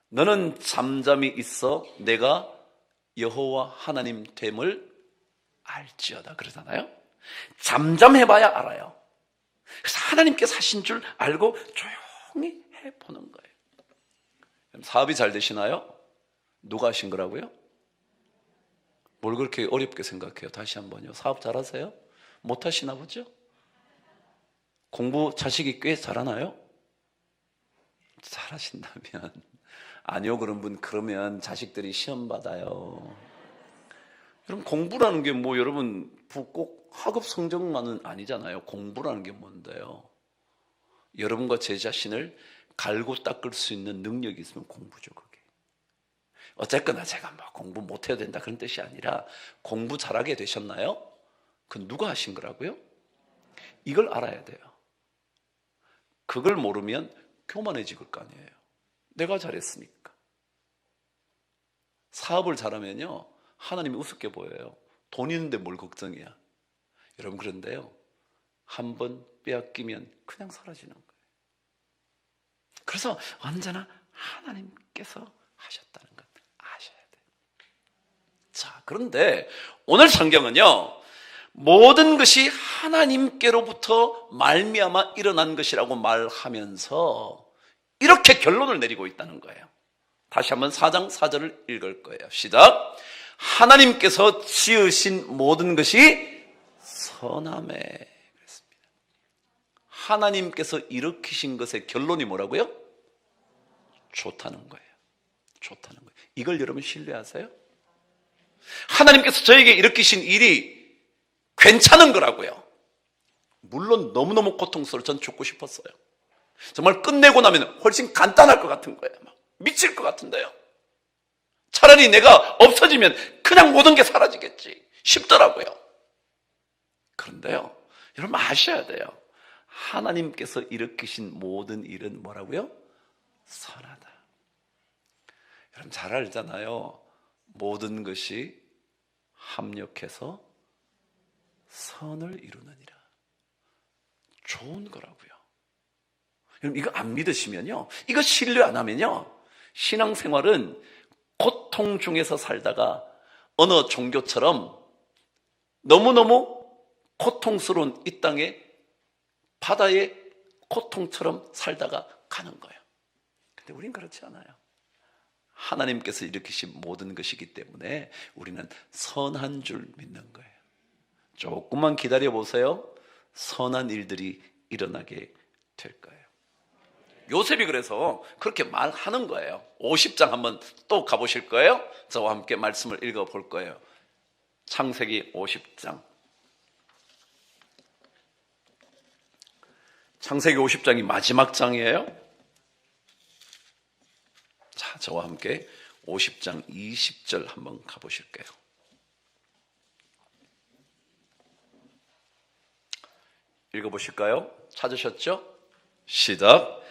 너는 잠잠히 있어 내가 여호와 하나님 됨을 알지어다 그러잖아요. 잠잠해봐야 알아요. 그래서 하나님께서 하신 줄 알고 조용히 해보는 거예요. 사업이 잘 되시나요? 누가 하신 거라고요? 뭘 그렇게 어렵게 생각해요? 다시 한번요. 사업 잘하세요? 못하시나 보죠? 공부 자식이 꽤 잘하나요? 잘하신다면. 아니요, 그런 분, 그러면 자식들이 시험 받아요. 여러분, 공부라는 게 뭐 여러분 꼭 학업 성적만은 아니잖아요. 공부라는 게 뭔데요? 여러분과 제 자신을 갈고 닦을 수 있는 능력이 있으면 공부죠, 그게. 어쨌거나 제가 뭐 공부 못해야 된다 그런 뜻이 아니라 공부 잘하게 되셨나요? 그건 누가 하신 거라고요? 이걸 알아야 돼요. 그걸 모르면 교만해질 거 아니에요. 내가 잘했으니까. 사업을 잘하면요, 하나님이 우습게 보여요. 돈 있는데 뭘 걱정이야. 여러분, 그런데요, 한번 빼앗기면 그냥 사라지는 거예요. 그래서 언제나 하나님께서 하셨다는 것 아셔야 돼요. 자, 그런데 오늘 성경은요, 모든 것이 하나님께로부터 말미암아 일어난 것이라고 말하면서 이렇게 결론을 내리고 있다는 거예요. 다시 한번 4장 4절을 읽을 거예요. 시작. 하나님께서 지으신 모든 것이 선하매. 그랬습니다. 하나님께서 일으키신 것의 결론이 뭐라고요? 좋다는 거예요. 좋다는 거예요. 이걸 여러분 신뢰하세요? 하나님께서 저에게 일으키신 일이 괜찮은 거라고요. 물론 너무너무 고통스러워. 전 죽고 싶었어요. 정말 끝내고 나면 훨씬 간단할 것 같은 거예요. 막 미칠 것 같은데요. 차라리 내가 없어지면 그냥 모든 게 사라지겠지 싶더라고요. 그런데요, 여러분 아셔야 돼요. 하나님께서 일으키신 모든 일은 뭐라고요? 선하다. 여러분 잘 알잖아요. 모든 것이 합력해서 선을 이루느니라. 좋은 거라고요. 여러분 이거 안 믿으시면요, 이거 신뢰 안 하면요, 신앙생활은 고통 중에서 살다가 어느 종교처럼 너무너무 고통스러운 이 땅에 바다의 고통처럼 살다가 가는 거예요. 근데 우린 그렇지 않아요. 하나님께서 일으키신 모든 것이기 때문에 우리는 선한 줄 믿는 거예요. 조금만 기다려 보세요. 선한 일들이 일어나게 될 거예요. 요셉이 그래서 그렇게 말하는 거예요. 50장 한번 또 가보실 거예요? 저와 함께 말씀을 읽어볼 거예요. 창세기 50장. 창세기 50장이 마지막 장이에요. 자, 저와 함께 50장 20절 한번 가보실게요. 읽어보실까요? 찾으셨죠? 시작.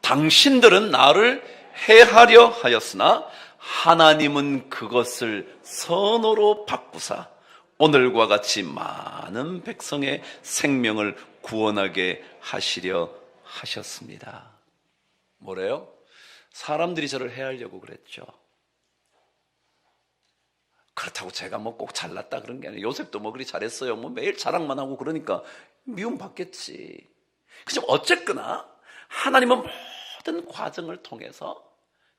당신들은 나를 해하려 하였으나 하나님은 그것을 선으로 바꾸사 오늘과 같이 많은 백성의 생명을 구원하게 하시려 하셨습니다. 뭐래요? 사람들이 저를 해하려고 그랬죠. 그렇다고 제가 뭐 꼭 잘났다 그런 게 아니에요. 요셉도 뭐 그리 잘했어요. 뭐 매일 자랑만 하고 그러니까 미움 받겠지. 그죠? 어쨌거나 하나님은 모든 과정을 통해서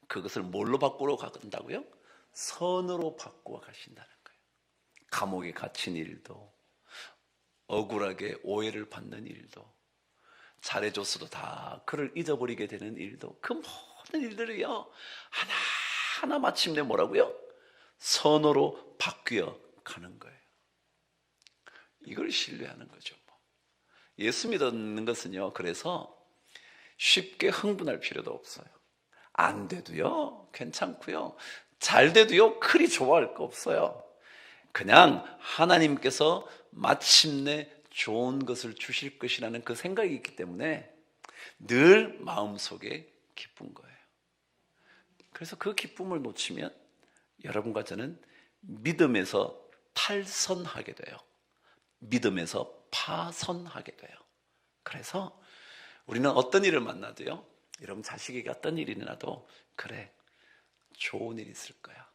그것을 뭘로 바꾸러 간다고요? 선으로 바꾸어 가신다는 거예요. 감옥에 갇힌 일도, 억울하게 오해를 받는 일도, 잘해줬어도 다 그를 잊어버리게 되는 일도, 그 모든 일들이요, 하나하나 마침내 뭐라고요? 선으로 바뀌어 가는 거예요. 이걸 신뢰하는 거죠. 예수 믿는 것은요, 그래서 쉽게 흥분할 필요도 없어요. 안 돼도요, 괜찮고요. 잘 돼도요, 그리 좋아할 거 없어요. 그냥 하나님께서 마침내 좋은 것을 주실 것이라는 그 생각이 있기 때문에 늘 마음속에 기쁜 거예요. 그래서 그 기쁨을 놓치면 여러분과 저는 믿음에서 탈선하게 돼요. 믿음에서 파선하게 돼요. 그래서 우리는 어떤 일을 만나도요, 여러분 자식에게 어떤 일이 일어나도 그래, 좋은 일 있을 거야.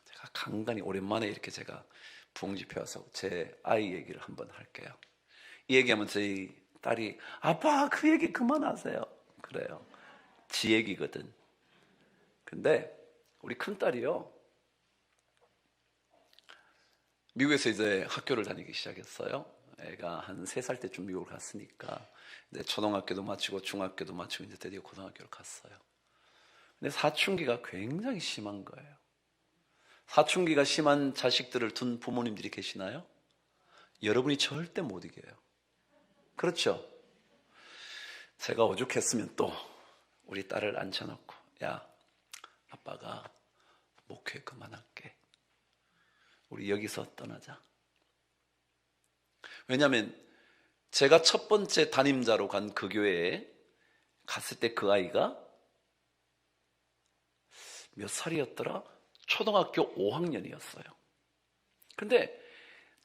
제가 간간히 오랜만에 이렇게 제가 부흥집회 와서 제 아이 얘기를 한번 할게요. 이 얘기하면 저희 딸이 아빠 그 얘기 그만하세요. 그래요. 지 얘기거든. 근데 우리 큰딸이요, 미국에서 이제 학교를 다니기 시작했어요. 애가 한 3살 때쯤 미국을 갔으니까 이제 초등학교도 마치고 중학교도 마치고 이제 드디어 고등학교를 갔어요. 근데 사춘기가 굉장히 심한 거예요. 사춘기가 심한 자식들을 둔 부모님들이 계시나요? 여러분이 절대 못 이겨요. 그렇죠? 제가 오죽했으면 또 우리 딸을 앉혀놓고, 야, 아빠가 목회 그만할게. 우리 여기서 떠나자. 왜냐하면 제가 첫 번째 담임자로 간 그 교회에 갔을 때 그 아이가 몇 살이었더라? 초등학교 5학년이었어요. 근데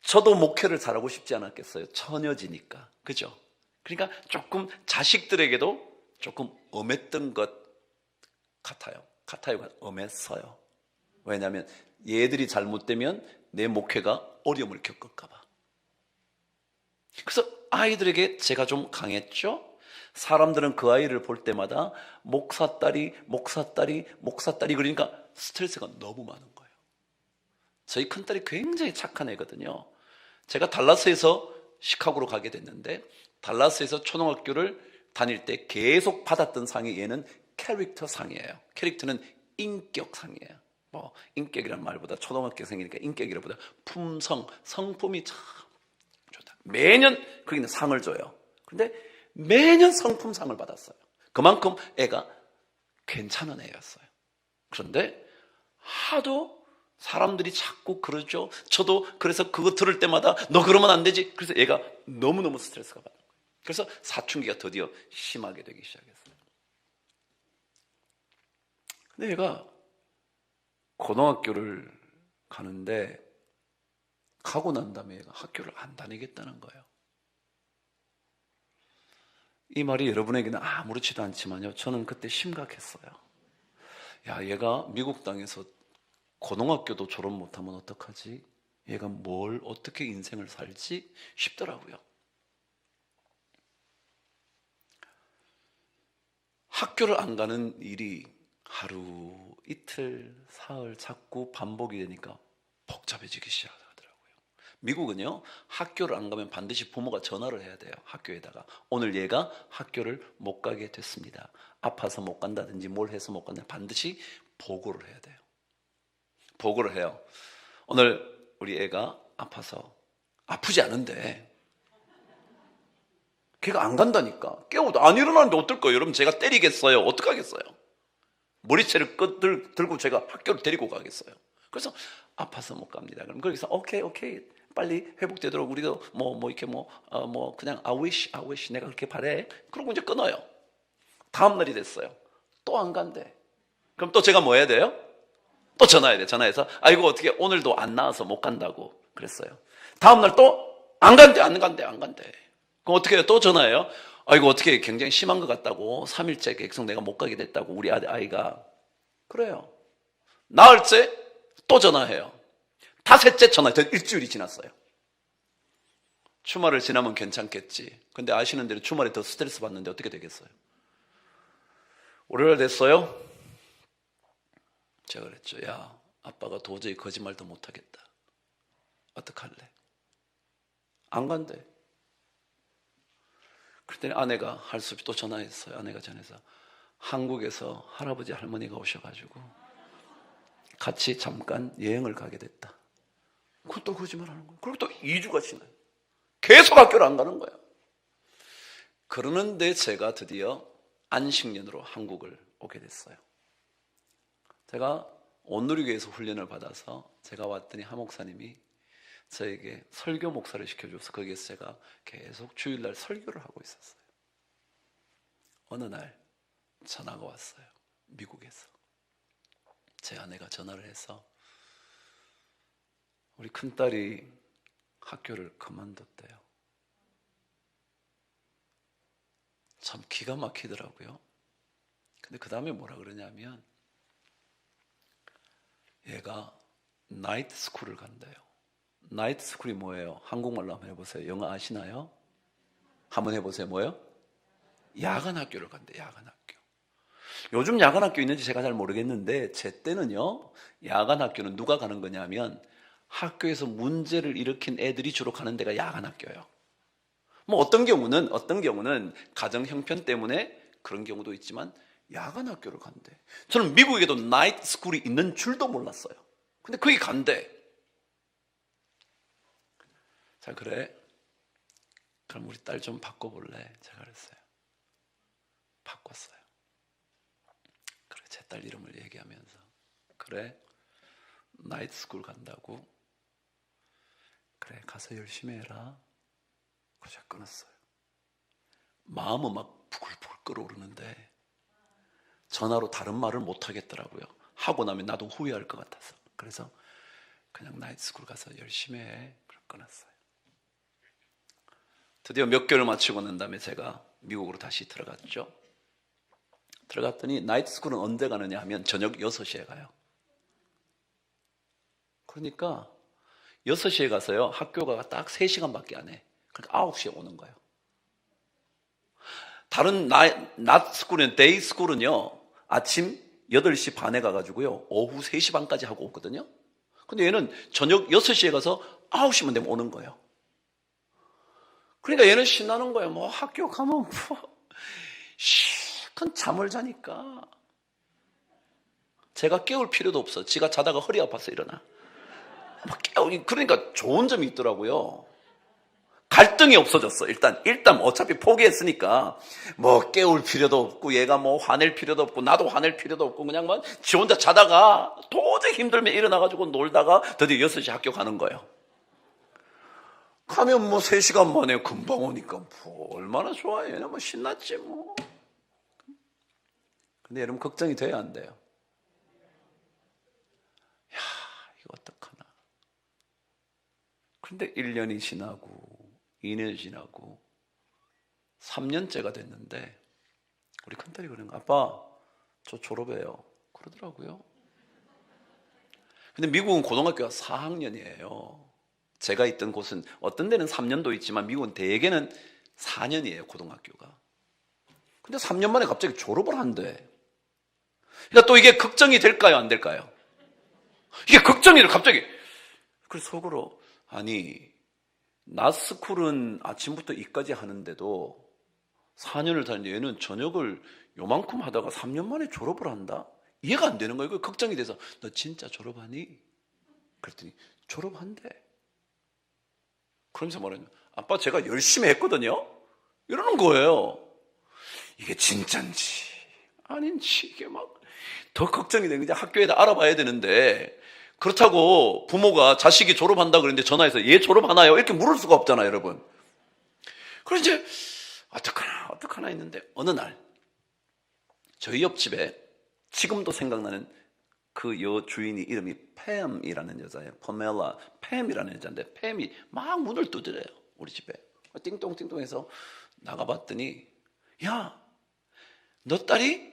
저도 목회를 잘하고 싶지 않았겠어요. 처녀지니까. 그죠? 그러니까 조금 자식들에게도 조금 엄했던 것 같아요. 엄했어요. 왜냐하면 얘들이 잘못되면 내 목회가 어려움을 겪을까 봐. 그래서 아이들에게 제가 좀 강했죠. 사람들은 그 아이를 볼 때마다 목사딸이 그러니까 스트레스가 너무 많은 거예요. 저희 큰딸이 굉장히 착한 애거든요. 제가 달라스에서 시카고로 가게 됐는데 달라스에서 초등학교를 다닐 때 계속 받았던 상이 얘는 캐릭터 상이에요. 캐릭터는 인격 상이에요. 뭐 인격이란 말보다 초등학교생이니까 인격이라보다 품성, 성품이 참 좋다. 매년 거기는 상을 줘요. 그런데 매년 성품상을 받았어요. 그만큼 애가 괜찮은 애였어요. 그런데 하도 사람들이 자꾸 그러죠. 저도 그래서 그거 들을 때마다 너 그러면 안 되지. 그래서 얘가 너무너무 스트레스가 받는 거예요. 그래서 사춘기가 드디어 심하게 되기 시작했어요. 근데 얘가 고등학교를 가는데 가고 난 다음에 얘가 학교를 안 다니겠다는 거예요. 이 말이 여러분에게는 아무렇지도 않지만요, 저는 그때 심각했어요. 야, 얘가 미국 땅에서 고등학교도 졸업 못하면 어떡하지? 얘가 어떻게 인생을 살지? 싶더라고요. 학교를 안 가는 일이 하루, 이틀, 사흘 자꾸 반복이 되니까 복잡해지기 시작하더라고요. 미국은요, 학교를 안 가면 반드시 부모가 전화를 해야 돼요. 학교에다가 오늘 얘가 학교를 못 가게 됐습니다. 아파서 못 간다든지 뭘 해서 못 간다, 반드시 보고를 해야 돼요. 보고를 해요. 오늘 우리 애가 아파서, 아프지 않은데 걔가 안 간다니까. 깨워도 안 일어나는데 어떨 거예요? 여러분, 제가 때리겠어요? 어떡하겠어요? 머리채를 들고 제가 학교를 데리고 가겠어요? 그래서 아파서 못 갑니다. 그럼 거기서 오케이 빨리 회복되도록 우리도 그냥 I wish 내가 그렇게 바래. 그러고 이제 끊어요. 다음 날이 됐어요. 또 안 간대. 그럼 또 제가 뭐 해야 돼요? 또 전화해야 돼. 전화해서 아이고 어떻게 오늘도 안 나와서 못 간다고 그랬어요. 다음 날 또 안 간대. 그럼 어떻게 해요? 또 전화해요. 아이고 어떻게 굉장히 심한 것 같다고 3일째 계속 내가 못 가게 됐다고 우리 아이가 그래요. 나흘째 또 전화해요. 다섯째 전화해요. 일주일이 지났어요. 주말을 지나면 괜찮겠지. 근데 아시는 대로 주말에 더 스트레스 받는데 어떻게 되겠어요? 월요일 됐어요? 제가 그랬죠. 야, 아빠가 도저히 거짓말도 못하겠다. 어떡할래? 안 간대. 그랬더니 아내가 할 수 없이 또 전화했어요. 아내가 전해서 한국에서 할아버지 할머니가 오셔가지고 같이 잠깐 여행을 가게 됐다. 그것도 거짓말하는 거예요. 그리고 또 2주가 지나요. 계속 학교를 안 가는 거예요. 그러는데 제가 드디어 안식년으로 한국을 오게 됐어요. 제가 온누리교회에서 훈련을 받아서 제가 왔더니 한 목사님이 저에게 설교 목사를 시켜줘서 거기에서 제가 계속 주일날 설교를 하고 있었어요. 어느 날 전화가 왔어요. 미국에서. 제 아내가 전화를 해서 우리 큰딸이 학교를 그만뒀대요. 참 기가 막히더라고요. 근데 그 다음에 뭐라 그러냐면 얘가 나이트 스쿨을 간대요. 나이트 스쿨이 뭐예요? 한국말로 한번 해보세요. 영어 아시나요? 한번 해보세요. 뭐예요? 야간 학교를 간대. 야간 학교. 요즘 야간 학교 있는지 제가 잘 모르겠는데 제 때는요, 야간 학교는 누가 가는 거냐면 학교에서 문제를 일으킨 애들이 주로 가는 데가 야간 학교예요. 뭐 어떤 경우는 가정 형편 때문에 그런 경우도 있지만 야간 학교를 간대. 저는 미국에도 나이트 스쿨이 있는 줄도 몰랐어요. 근데 거기 간대. 자, 그래. 그럼 우리 딸 좀 바꿔볼래? 제가 그랬어요. 바꿨어요. 그래, 제 딸 이름을 얘기하면서 그래, 나이트 스쿨 간다고? 그래, 가서 열심히 해라. 그래서 끊었어요. 마음은 막 부글부글 끓어오르는데 전화로 다른 말을 못 하겠더라고요. 하고 나면 나도 후회할 것 같아서. 그래서 그냥 나이트스쿨 가서 열심히 해. 그걸 끊었어요. 드디어 몇 개월 마치고 난 다음에 제가 미국으로 다시 들어갔죠. 들어갔더니 나이트스쿨은 언제 가느냐 하면 저녁 6시에 가요. 그러니까 6시에 가서요, 학교가 딱 3시간밖에 안 해. 그러니까 9시에 오는 거예요. 다른 낮스쿨은, 데이스쿨은요, 아침 8시 반에 가가지고요, 오후 3시 반까지 하고 오거든요. 근데 얘는 저녁 6시에 가서 9시만 되면 오는 거예요. 그러니까 얘는 신나는 거예요. 뭐 학교 가면 큰 잠을 자니까. 제가 깨울 필요도 없어. 지가 자다가 허리 아파서 일어나. 그러니까 좋은 점이 있더라고요. 갈등이 없어졌어. 일단 어차피 포기했으니까 뭐 깨울 필요도 없고 얘가 뭐 화낼 필요도 없고 나도 화낼 필요도 없고 그냥 뭐 지 혼자 자다가 도저히 힘들면 일어나가지고 놀다가 드디어 6시 학교 가는 거예요. 가면 뭐 3시간 만에 금방 오니까 뭐 얼마나 좋아요. 얘는 뭐 신났지 뭐. 근데 여러분 걱정이 돼야 안 돼요? 야, 이거 어떡하나. 근데 1년이 지나고 2년이 지나고 3년째가 됐는데 우리 큰딸이 그러는 거, 아빠 저 졸업해요. 그러더라고요. 근데 미국은 고등학교가 4학년이에요. 제가 있던 곳은 어떤 데는 3년도 있지만 미국은 대개는 4년이에요, 고등학교가. 근데 3년 만에 갑자기 졸업을 한대. 그러니까 또 이게 걱정이 될까요, 안 될까요? 이게 걱정이 돼, 갑자기. 그래서 속으로, 아니, 낮스쿨은 아침부터 이까지 하는데도 4년을 다니는데 얘는 저녁을 요만큼 하다가 3년 만에 졸업을 한다? 이해가 안 되는 거예요. 걱정이 돼서, 너 진짜 졸업하니? 그랬더니 졸업한대. 그러면서 말하는, 아빠 제가 열심히 했거든요? 이러는 거예요. 이게 진짠지 아닌지 이게 막 더 걱정이 되는 거지. 학교에다 알아봐야 되는데, 그렇다고 부모가 자식이 졸업한다 그러는데 전화해서 얘 졸업하나요? 이렇게 물을 수가 없잖아요, 여러분. 그래서 이제 어떡하나 했는데 어느 날 저희 옆집에 지금도 생각나는 그 여주인이 이름이 팸이라는 여자예요. 퍼멜라 팸이라는 여자인데 팸이 막 문을 두드려요, 우리 집에. 띵동띵동해서 나가봤더니, 야, 너 딸이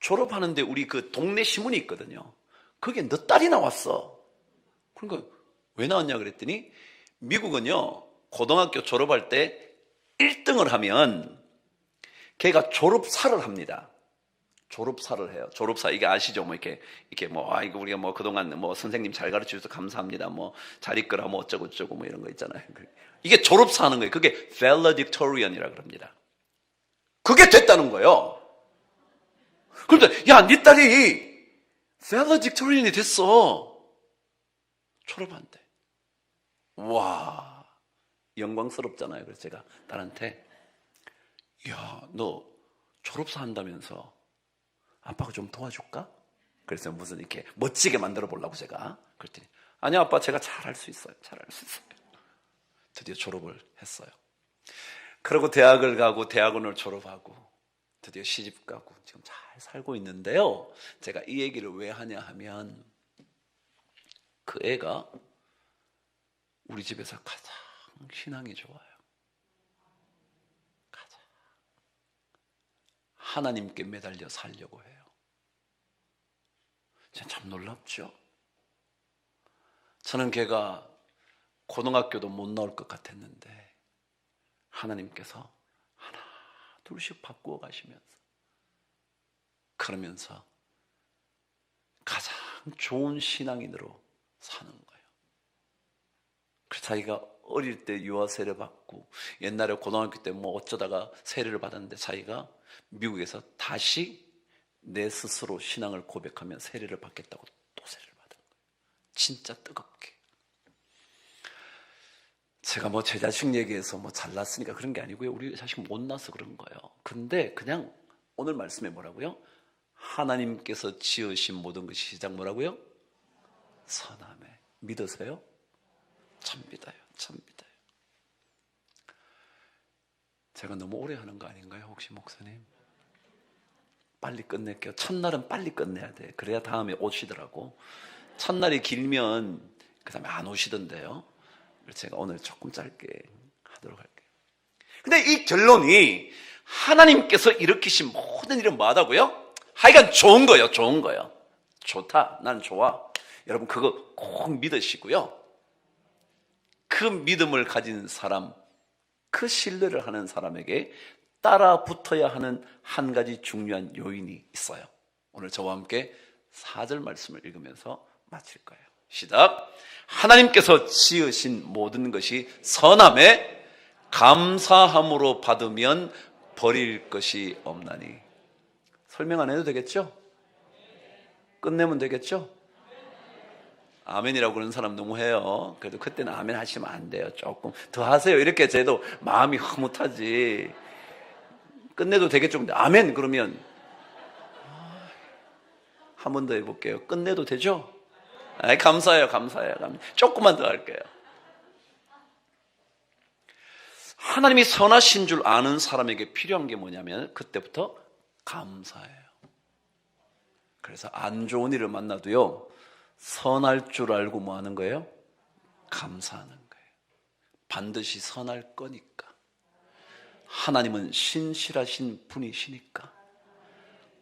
졸업하는데 우리 그 동네 신문이 있거든요. 거기에 너 딸이 나왔어. 그러니까 왜 나왔냐 그랬더니, 미국은요 고등학교 졸업할 때 1등을 하면 걔가 졸업사를 합니다. 졸업사를 해요. 졸업사, 이게 아시죠? 뭐 이렇게 뭐, 이거 우리가 뭐 그동안 뭐 선생님 잘 가르쳐 주셔서 감사합니다. 뭐 잘 이끌어 뭐 어쩌고저쩌고 뭐 이런 거 있잖아요. 이게 졸업사 하는 거예요. 그게 valedictorian이라고 합니다. 그게 됐다는 거예요. 그런데, 야, 네 딸이 valedictorian이 됐어. 졸업한대. 와, 영광스럽잖아요. 그래서 제가 딸한테, 야, 너 졸업사 한다면서 아빠가 좀 도와줄까? 그래서 무슨 이렇게 멋지게 만들어 보려고 제가. 그랬더니, 아니요, 아빠 제가 잘할 수 있어요. 잘할 수 있어요. 드디어 졸업을 했어요. 그리고 대학을 가고 대학원을 졸업하고 드디어 시집 가고 지금 잘 살고 있는데요. 제가 이 얘기를 왜 하냐 하면, 그 애가 우리 집에서 가장 신앙이 좋아요. 가장 하나님께 매달려 살려고 해요. 참 놀랍죠? 저는 걔가 고등학교도 못 나올 것 같았는데 하나님께서 하나 둘씩 바꾸어 가시면서, 그러면서 가장 좋은 신앙인으로 사는 거예요. 그래서 자기가 어릴 때 유아 세례 받고, 옛날에 고등학교 때 뭐 어쩌다가 세례를 받았는데 자기가 미국에서 다시 내 스스로 신앙을 고백하면 세례를 받겠다고 또 세례를 받은 거예요. 진짜 뜨겁게. 제가 뭐 제 자식 얘기해서 뭐 잘났으니까 그런 게 아니고요. 우리 자식 못나서 그런 거예요. 근데 그냥 오늘 말씀에 뭐라고요? 하나님께서 지으신 모든 것이 시작 뭐라고요? 선함에. 믿으세요? 참 믿어요. 참 믿어요. 제가 너무 오래 하는 거 아닌가요? 혹시 목사님? 빨리 끝낼게요. 첫날은 빨리 끝내야 돼. 그래야 다음에 오시더라고. 첫날이 길면 그 다음에 안 오시던데요. 그래서 제가 오늘 조금 짧게 하도록 할게요. 근데 이 결론이 하나님께서 일으키신 모든 일은 뭐하다고요? 하여간 좋은 거예요. 좋은 거예요. 좋다. 난 좋아. 여러분 그거 꼭 믿으시고요. 그 믿음을 가진 사람, 그 신뢰를 하는 사람에게 따라 붙어야 하는 한 가지 중요한 요인이 있어요. 오늘 저와 함께 4절 말씀을 읽으면서 마칠 거예요. 시작. 하나님께서 지으신 모든 것이 선함에 감사함으로 받으면 버릴 것이 없나니. 설명 안 해도 되겠죠? 끝내면 되겠죠? 아멘이라고 그러는 사람 너무 해요. 그래도 그때는 아멘 하시면 안 돼요. 조금 더 하세요. 이렇게 해도 마음이 흐뭇하지. 끝내도 되겠죠? 근데 아멘 그러면 한 번 더 해볼게요. 끝내도 되죠? 감사해요. 감사해요. 조금만 더 할게요. 하나님이 선하신 줄 아는 사람에게 필요한 게 뭐냐면 그때부터 감사해요. 그래서 안 좋은 일을 만나도요, 선할 줄 알고 뭐 하는 거예요? 감사하는 거예요. 반드시 선할 거니까. 하나님은 신실하신 분이시니까.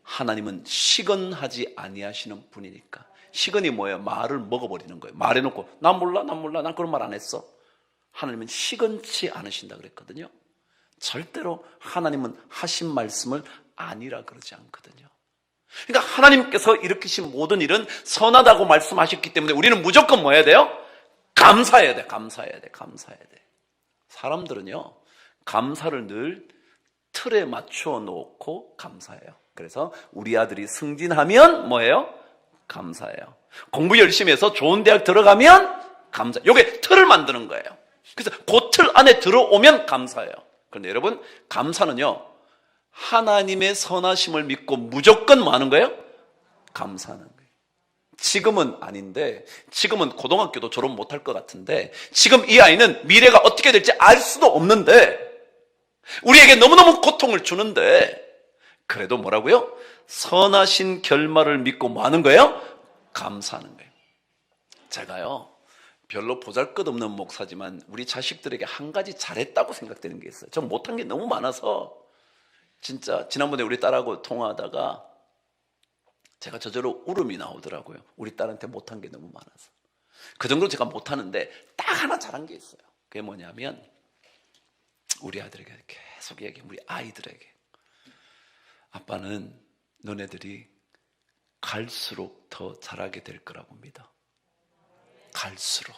하나님은 시건하지 아니하시는 분이니까. 시건이 뭐예요? 말을 먹어버리는 거예요. 말해놓고 난 몰라 난 그런 말 안 했어. 하나님은 시건치 않으신다 그랬거든요. 절대로 하나님은 하신 말씀을 아니라 그러지 않거든요. 그러니까 하나님께서 일으키신 모든 일은 선하다고 말씀하셨기 때문에 우리는 무조건 뭐 해야 돼요? 감사해야 돼. 감사해야 돼. 감사해야 돼. 사람들은요, 감사를 늘 틀에 맞추어 놓고 감사해요. 그래서 우리 아들이 승진하면 뭐예요? 감사해요. 공부 열심히 해서 좋은 대학 들어가면 감사. 요게 틀을 만드는 거예요. 그래서 그 틀 안에 들어오면 감사해요. 그런데 여러분, 감사는요, 하나님의 선하심을 믿고 무조건 뭐 하는 거예요? 감사하는 거예요. 지금은 아닌데, 지금은 고등학교도 졸업 못할 것 같은데, 지금 이 아이는 미래가 어떻게 될지 알 수도 없는데, 우리에게 너무너무 고통을 주는데, 그래도 뭐라고요? 선하신 결말을 믿고 뭐 하는 거예요? 감사하는 거예요. 제가요, 별로 보잘것없는 목사지만 우리 자식들에게 한 가지 잘했다고 생각되는 게 있어요. 전 못한 게 너무 많아서 진짜 지난번에 우리 딸하고 통화하다가 제가 저절로 울음이 나오더라고요. 우리 딸한테 못한 게 너무 많아서. 그 정도로 제가 못하는데 딱 하나 잘한 게 있어요. 그게 뭐냐면 우리 아들에게 계속 얘기해. 우리 아이들에게. 아빠는 너네들이 갈수록 더 잘하게 될 거라고 믿어. 갈수록.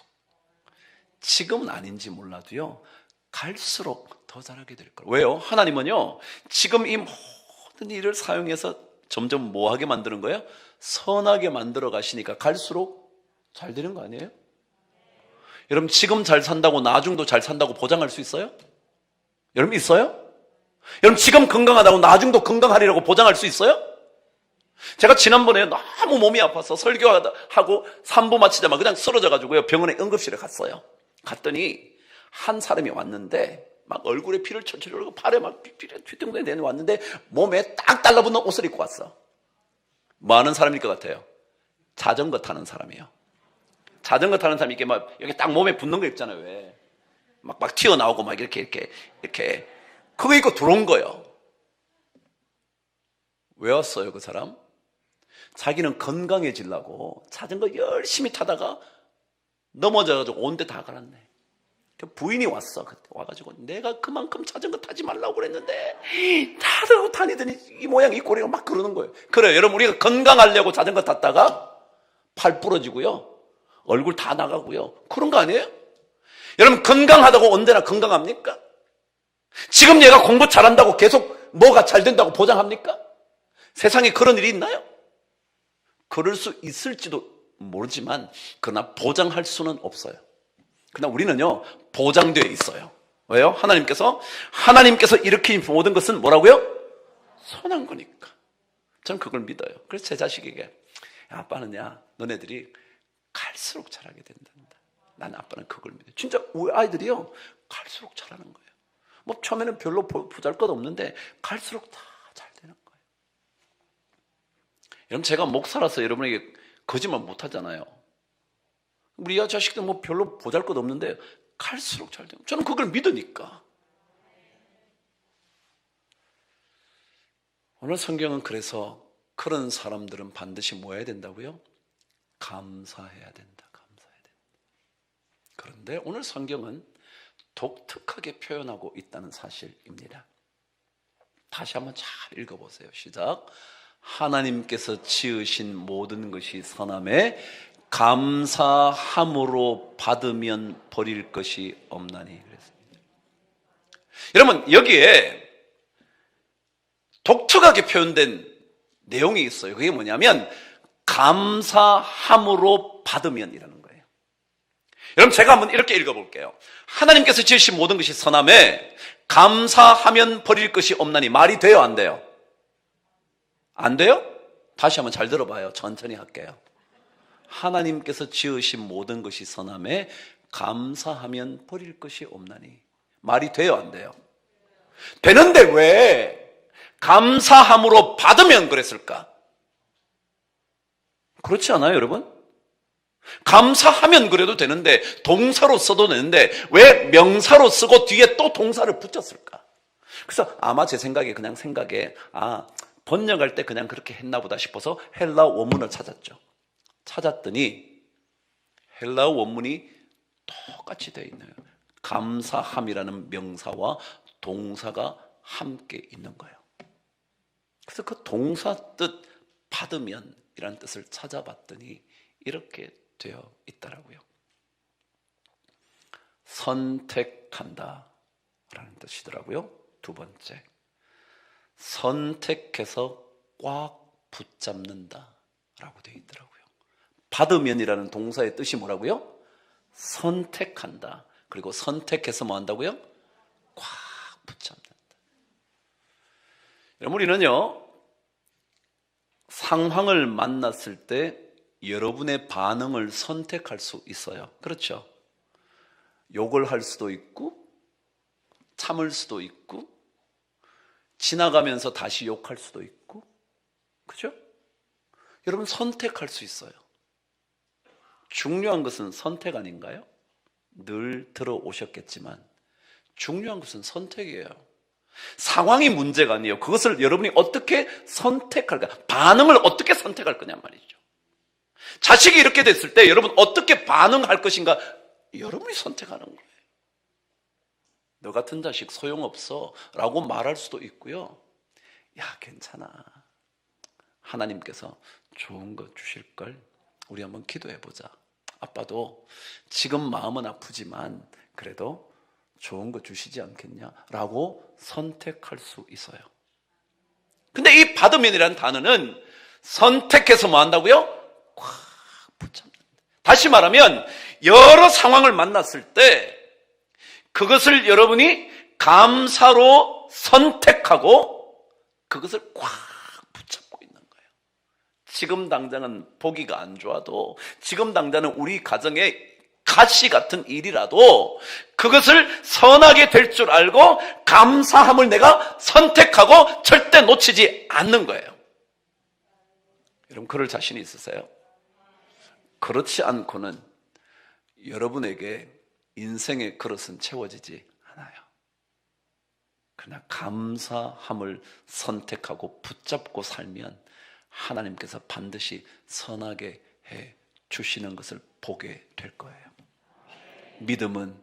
지금은 아닌지 몰라도요, 갈수록 더 잘하게 될 거예요. 왜요? 하나님은요, 지금 이 모든 일을 사용해서 점점 뭐하게 만드는 거예요? 선하게 만들어 가시니까 갈수록 잘 되는 거 아니에요? 여러분, 지금 잘 산다고 나중도 잘 산다고 보장할 수 있어요? 여러분, 있어요? 여러분, 지금 건강하다고 나중도 건강하리라고 보장할 수 있어요? 제가 지난번에 너무 몸이 아파서 설교하고 3부 마치자마자 그냥 쓰러져가지고요, 병원에 응급실에 갔어요. 갔더니 한 사람이 왔는데 막 얼굴에 피를 철철 흘리고 팔에 막 피를 휘둥그레 내는 왔는데 몸에 딱 달라붙는 옷을 입고 왔어. 뭐 하는 사람일 것 같아요? 자전거 타는 사람이에요. 자전거 타는 사람이 이렇게 막 여기 딱 몸에 붙는 거 입잖아요. 왜? 막 튀어나오고 막 이렇게 그거 입고 들어온 거예요. 왜 왔어요, 그 사람? 자기는 건강해지려고 자전거 열심히 타다가 넘어져가지고 온 데 다 갈았네. 부인이 왔어. 그때 와가지고 내가 그만큼 자전거 타지 말라고 그랬는데 타고 다니더니 이 모양 이 꼴이가 막 그러는 거예요. 그래요. 여러분, 우리가 건강하려고 자전거 탔다가 팔 부러지고요, 얼굴 다 나가고요, 그런 거 아니에요? 여러분, 건강하다고 언제나 건강합니까? 지금 얘가 공부 잘한다고 계속 뭐가 잘 된다고 보장합니까? 세상에 그런 일이 있나요? 그럴 수 있을지도 모르지만 그러나 보장할 수는 없어요. 그러나 우리는요, 보장되어 있어요. 왜요? 하나님께서 일으킨 모든 것은 뭐라고요? 선한 거니까. 저는 그걸 믿어요. 그래서 제 자식에게, 아빠는 너네들이 갈수록 잘하게 된단다. 난 아빠는 그걸 믿어요. 진짜 우리 아이들이요, 갈수록 잘하는 거예요. 뭐 처음에는 별로 보잘것 없는데 갈수록 다 잘 되는 거예요. 여러분, 제가 목사라서 여러분에게 거짓말 못 하잖아요. 우리 자식들 뭐 별로 보잘것 없는데 갈수록 잘 돼요. 저는 그걸 믿으니까. 오늘 성경은 그래서 그런 사람들은 반드시 뭐 해야 된다고요? 감사해야 된다. 감사해야 된다. 그런데 오늘 성경은 독특하게 표현하고 있다는 사실입니다. 다시 한번 잘 읽어보세요. 시작. 하나님께서 지으신 모든 것이 선함에 감사함으로 받으면 버릴 것이 없나니. 그랬습니다. 여러분, 여기에 독특하게 표현된 내용이 있어요. 그게 뭐냐면 감사함으로 받으면이라는 거예요. 여러분, 제가 한번 이렇게 읽어볼게요. 하나님께서 지으신 모든 것이 선함에 감사하면 버릴 것이 없나니. 말이 돼요, 안 돼요? 안 돼요? 다시 한번 잘 들어봐요. 천천히 할게요. 하나님께서 지으신 모든 것이 선함에 감사하면 버릴 것이 없나니. 말이 돼요, 안 돼요? 되는데 왜 감사함으로 받으면 그랬을까? 그렇지 않아요, 여러분? 감사하면 그래도 되는데, 동사로 써도 되는데 왜 명사로 쓰고 뒤에 또 동사를 붙였을까? 그래서 아마 제 생각에 번역할 때 그냥 그렇게 했나 보다 싶어서 헬라 원문을 찾았죠. 찾았더니 헬라 원문이 똑같이 되어 있네요. 감사함이라는 명사와 동사가 함께 있는 거예요. 그래서 그 동사 뜻 받으면 이라는 뜻을 찾아봤더니 이렇게 되어 있더라고요. 선택한다 라는 뜻이더라고요. 두 번째, 선택해서 꽉 붙잡는다 라고 되어 있더라고요. 받으면이라는 동사의 뜻이 뭐라고요? 선택한다. 그리고 선택해서 뭐 한다고요? 꽉 붙잡는다. 여러분, 우리는요, 상황을 만났을 때 여러분의 반응을 선택할 수 있어요. 그렇죠? 욕을 할 수도 있고, 참을 수도 있고, 지나가면서 다시 욕할 수도 있고, 그죠? 여러분, 선택할 수 있어요. 중요한 것은 선택 아닌가요? 늘 들어오셨겠지만 중요한 것은 선택이에요. 상황이 문제가 아니에요. 그것을 여러분이 어떻게 선택할까? 반응을 어떻게 선택할 거냐 말이죠. 자식이 이렇게 됐을 때 여러분 어떻게 반응할 것인가? 여러분이 선택하는 거예요. 너 같은 자식 소용없어 라고 말할 수도 있고요. 야, 괜찮아. 하나님께서 좋은 거 주실 걸 우리 한번 기도해 보자. 아빠도 지금 마음은 아프지만 그래도 좋은 거 주시지 않겠냐? 라고 선택할 수 있어요. 근데 이 받으면이라는 단어는 선택해서 뭐 한다고요? 꽉 붙잡는다. 다시 말하면 여러 상황을 만났을 때 그것을 여러분이 감사로 선택하고 그것을 꽉 붙잡고 있는 거예요. 지금 당장은 보기가 안 좋아도, 지금 당장은 우리 가정에 가시 같은 일이라도 그것을 선하게 될 줄 알고 감사함을 내가 선택하고 절대 놓치지 않는 거예요. 여러분, 그럴 자신이 있으세요? 그렇지 않고는 여러분에게 인생의 그릇은 채워지지 않아요. 그러나 감사함을 선택하고 붙잡고 살면 하나님께서 반드시 선하게 해 주시는 것을 보게 될 거예요. 믿음은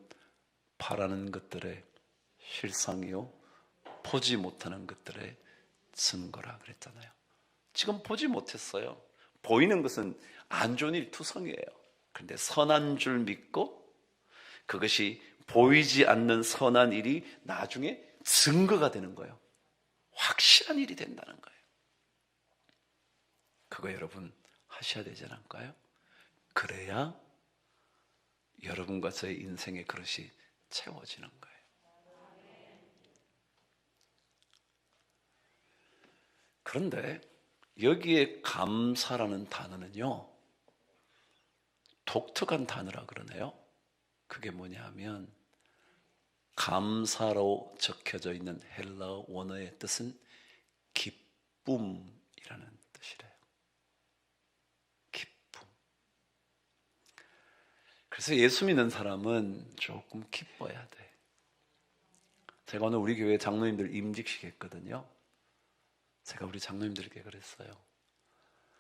바라는 것들의 실상이요 보지 못하는 것들의 증거라 그랬잖아요. 지금 보지 못했어요. 보이는 것은 안 좋은 일 투성이에요. 그런데 선한 줄 믿고 그것이 보이지 않는 선한 일이 나중에 증거가 되는 거예요. 확실한 일이 된다는 거예요. 그거 여러분 하셔야 되지 않을까요? 그래야 여러분과 저의 인생의 그릇이 채워지는 거예요. 그런데 여기에 감사라는 단어는요, 독특한 단어라 그러네요. 그게 뭐냐 하면 감사로 적혀져 있는 헬라어 원어의 뜻은 기쁨이라는 뜻이래요. 그래서 예수 믿는 사람은 조금 기뻐야 돼. 제가 오늘 우리 교회 장로님들 임직식 했거든요. 제가 우리 장로님들에게 그랬어요.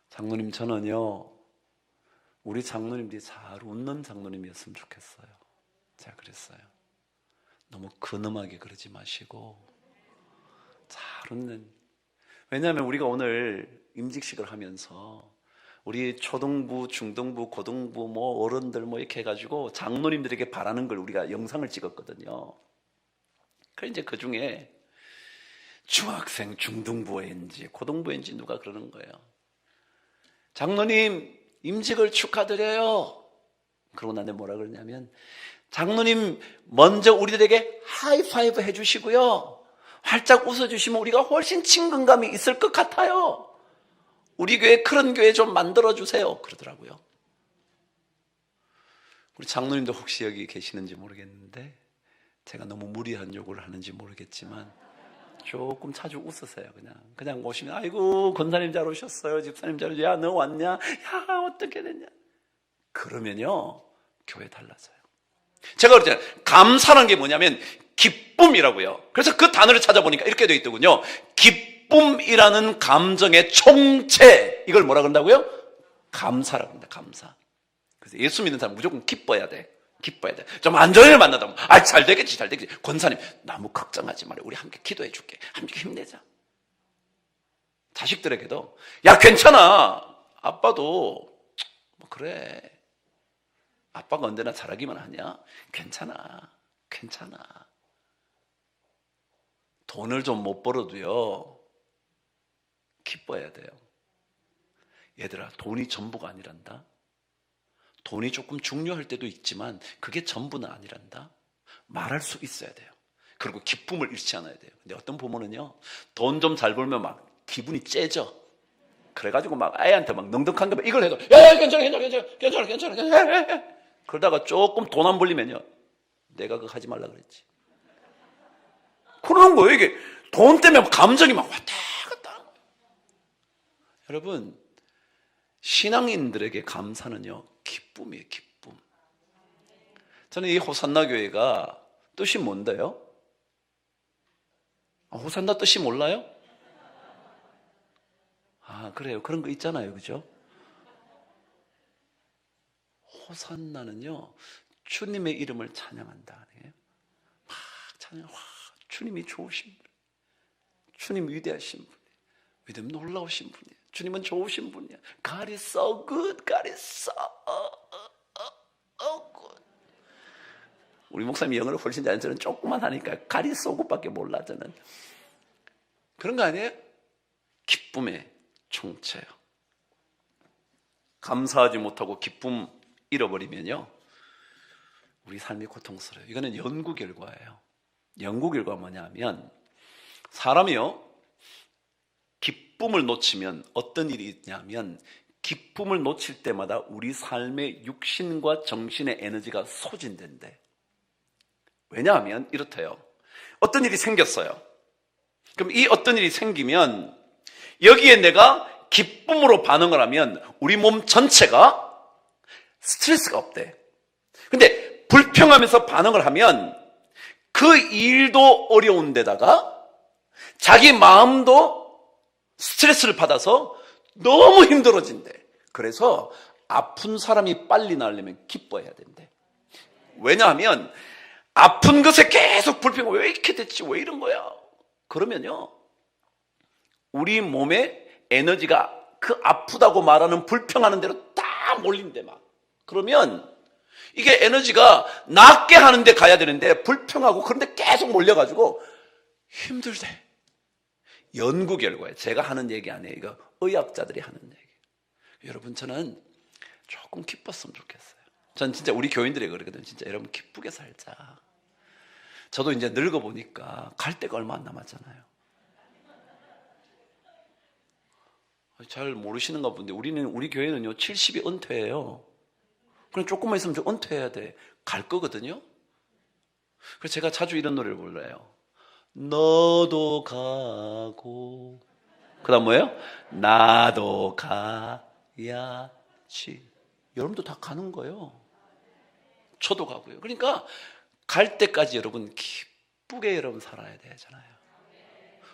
장로님, 저는요, 우리 장로님들이 잘 웃는 장로님이었으면 좋겠어요. 제가 그랬어요. 너무 근엄하게 그러지 마시고 잘 웃는. 왜냐하면 우리가 오늘 임직식을 하면서 우리 초등부, 중등부, 고등부 뭐 어른들 뭐 이렇게 해가지고 장로님들에게 바라는 걸 우리가 영상을 찍었거든요. 그래 이제 그 중에 중학생, 중등부인지 고등부인지 누가 그러는 거예요. 장로님 임직을 축하드려요. 그러고 나한테 뭐라 그러냐면, 장로님 먼저 우리들에게 하이파이브 해주시고요, 활짝 웃어주시면 우리가 훨씬 친근감이 있을 것 같아요. 우리 교회 그런 교회 좀 만들어주세요. 그러더라고요. 우리 장로님도 혹시 여기 계시는지 모르겠는데 제가 너무 무리한 요구를 하는지 모르겠지만 조금 자주 웃으세요. 그냥 오시면 아이고 권사님 잘 오셨어요, 집사님 잘 오셨어요, 야 너 왔냐, 야 어떻게 됐냐. 그러면요 교회 달라져요. 제가 그랬잖아요. 감사라는 게 뭐냐면 기쁨이라고요. 그래서 그 단어를 찾아보니까 이렇게 되어 있더군요. 기쁨이라는 감정의 총체, 이걸 뭐라 그런다고요? 감사라고 합니다. 감사. 그래서 예수 믿는 사람 무조건 기뻐야 돼. 기뻐야 돼. 좀 안 좋은 일 만나다 보면 잘 되겠지, 잘 되겠지. 권사님 너무 걱정하지 말아요, 우리 함께 기도해 줄게, 함께 힘내자. 자식들에게도 야 괜찮아, 아빠도 뭐 그래, 아빠가 언제나 잘하기만 하냐, 괜찮아. 돈을 좀 못 벌어도요 기뻐야 돼요. 얘들아, 돈이 전부가 아니란다. 돈이 조금 중요할 때도 있지만 그게 전부는 아니란다. 말할 수 있어야 돼요. 그리고 기쁨을 잃지 않아야 돼요. 근데 어떤 부모는요, 돈 좀 잘 벌면 막 기분이 째져. 그래가지고 막 애한테 막 넉넉한 거 이걸 해도 야 괜찮아. 그러다가 조금 돈 안 벌리면요, 내가 그거 하지 말라 그랬지. 그러는 거예요. 이게 돈 때문에 감정이 막 왔다 갔다 하는 거예요. 여러분, 신앙인들에게 감사는요 기쁨이에요. 기쁨. 저는 이 호산나 교회가 뜻이 뭔데요? 호산나 뜻이 몰라요? 그래요. 그런 거 있잖아요, 그죠? 호산나는요 주님의 이름을 찬양한다. 막 찬양. 주님이 좋으신 분, 주님 위대하신 분, 믿음 놀라우신 분이에요. 주님은 좋으신 분이야. God is so good. God is so good. 우리 목사님이 영어를 훨씬 잘해서 저는 조금만 하니까 God is so good밖에 몰라. 저는 그런 거 아니에요? 기쁨의 총체요. 감사하지 못하고 기쁨 잃어버리면요 우리 삶이 고통스러워요. 이거는 연구 결과예요. 연구 결과가 뭐냐면, 사람이요 기쁨을 놓치면 어떤 일이 있냐면, 기쁨을 놓칠 때마다 우리 삶의 육신과 정신의 에너지가 소진된대. 왜냐하면 이렇대요. 어떤 일이 생겼어요. 그럼 이 어떤 일이 생기면 여기에 내가 기쁨으로 반응을 하면 우리 몸 전체가 스트레스가 없대. 근데 불평하면서 반응을 하면 그 일도 어려운 데다가 자기 마음도 스트레스를 받아서 너무 힘들어진대. 그래서 아픈 사람이 빨리 나으려면 기뻐해야 된대. 왜냐하면 아픈 것에 계속 불평, 왜 이렇게 됐지, 왜 이런 거야, 그러면요 우리 몸에 에너지가 그 아프다고 말하는 불평하는 대로 다 몰린대 막. 그러면 이게 에너지가 낫게 하는데 가야 되는데 불평하고 그런데 계속 몰려가지고 힘들대. 연구 결과에, 제가 하는 얘기 아니에요. 이거 의학자들이 하는 얘기. 여러분, 저는 조금 기뻤으면 좋겠어요. 전 진짜 우리 교인들이 그러거든요. 진짜 여러분 기쁘게 살자. 저도 이제 늙어보니까 갈 데가 얼마 안 남았잖아요. 잘 모르시는가 본데 우리 교회는요 70이 은퇴해요. 그럼 조금만 있으면 저 은퇴해야 돼. 갈 거거든요. 그래서 제가 자주 이런 노래를 불러요. 너도 가고, 그 다음 뭐예요? 나도 가야지. 여러분도 다 가는 거예요. 저도 가고요. 그러니까 갈 때까지 여러분 기쁘게 여러분 살아야 되잖아요.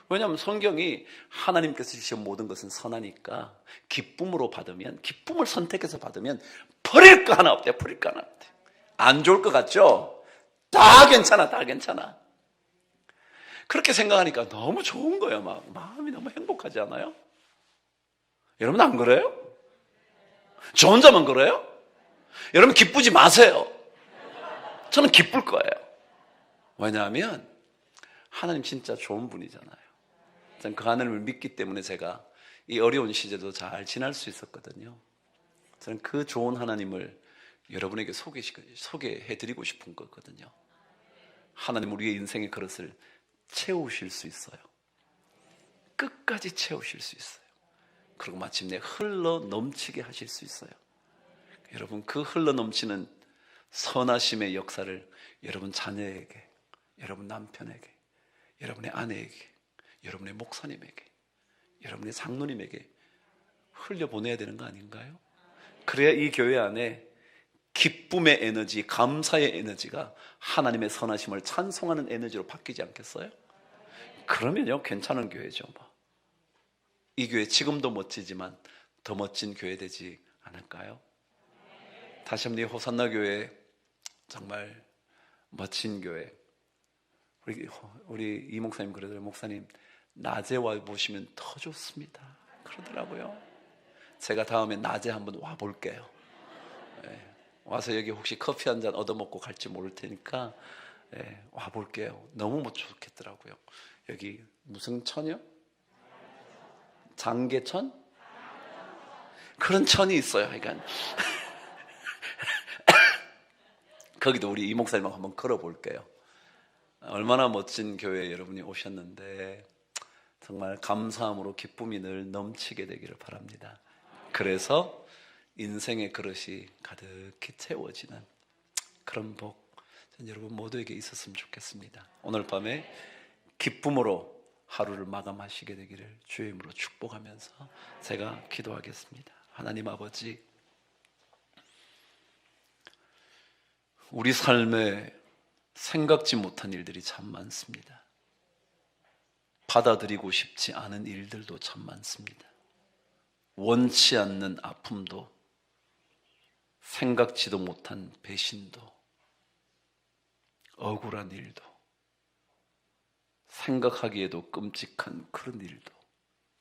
왜냐하면 성경이 하나님께서 주신 모든 것은 선하니까 기쁨으로 받으면, 기쁨을 선택해서 받으면 버릴 거 하나 없대요. 버릴 거 하나 없대요. 안 좋을 것 같죠? 다 괜찮아, 다 괜찮아. 그렇게 생각하니까 너무 좋은 거예요. 막 마음이 너무 행복하지 않아요? 여러분 안 그래요? 저 혼자만 그래요? 여러분 기쁘지 마세요. 저는 기쁠 거예요. 왜냐하면 하나님 진짜 좋은 분이잖아요. 저는 그 하나님을 믿기 때문에 제가 이 어려운 시절도 잘 지날 수 있었거든요. 저는 그 좋은 하나님을 여러분에게 소개해드리고 싶은 거거든요. 하나님 우리의 인생의 그릇을 채우실 수 있어요. 끝까지 채우실 수 있어요. 그리고 마침내 흘러 넘치게 하실 수 있어요. 여러분 그 흘러 넘치는 선하심의 역사를 여러분 자녀에게, 여러분 남편에게, 여러분의 아내에게, 여러분의 목사님에게, 여러분의 장로님에게 흘려보내야 되는 거 아닌가요? 그래야 이 교회 안에 기쁨의 에너지, 감사의 에너지가 하나님의 선하심을 찬송하는 에너지로 바뀌지 않겠어요? 그러면요 괜찮은 교회죠. 이 교회 지금도 멋지지만 더 멋진 교회 되지 않을까요? 다시 한번 이 호산나 교회 정말 멋진 교회. 우리 이 목사님 그러더라고요. 목사님 낮에 와 보시면 더 좋습니다 그러더라고요. 제가 다음에 낮에 한번 와 볼게요. 와서 여기 혹시 커피 한 잔 얻어먹고 갈지 모를 테니까 와 볼게요. 너무 좋겠더라고요. 여기 무슨 천이요? 장계천? 그런 천이 있어요. 그러니까 거기도 우리 이 목사님하고 한번 걸어볼게요. 얼마나 멋진 교회에 여러분이 오셨는데 정말 감사함으로 기쁨이 늘 넘치게 되기를 바랍니다. 그래서 인생의 그릇이 가득히 채워지는 그런 복 여러분 모두에게 있었으면 좋겠습니다. 오늘 밤에 기쁨으로 하루를 마감하시게 되기를 주의 이름으로 축복하면서 제가 기도하겠습니다. 하나님 아버지, 우리 삶에 생각지 못한 일들이 참 많습니다. 받아들이고 싶지 않은 일들도 참 많습니다. 원치 않는 아픔도, 생각지도 못한 배신도, 억울한 일도, 생각하기에도 끔찍한 그런 일도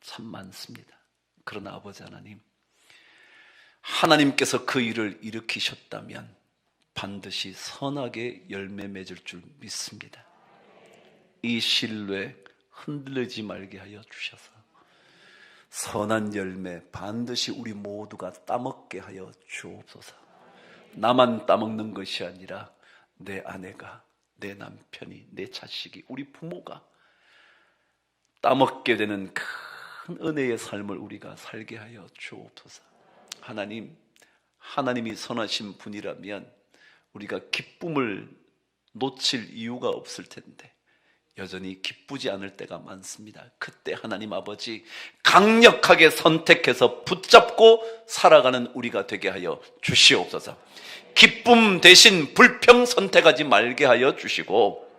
참 많습니다. 그러나 아버지 하나님, 하나님께서 그 일을 일으키셨다면 반드시 선하게 열매 맺을 줄 믿습니다. 이 신뢰 흔들리지 말게 하여 주셔서 선한 열매 반드시 우리 모두가 따먹게 하여 주옵소서. 나만 따먹는 것이 아니라 내 아내가, 내 남편이, 내 자식이, 우리 부모가 따먹게 되는 큰 은혜의 삶을 우리가 살게 하여 주옵소서. 하나님, 하나님이 선하신 분이라면 우리가 기쁨을 놓칠 이유가 없을 텐데 여전히 기쁘지 않을 때가 많습니다. 그때 하나님 아버지 강력하게 선택해서 붙잡고 살아가는 우리가 되게 하여 주시옵소서. 기쁨 대신 불평 선택하지 말게 하여 주시고,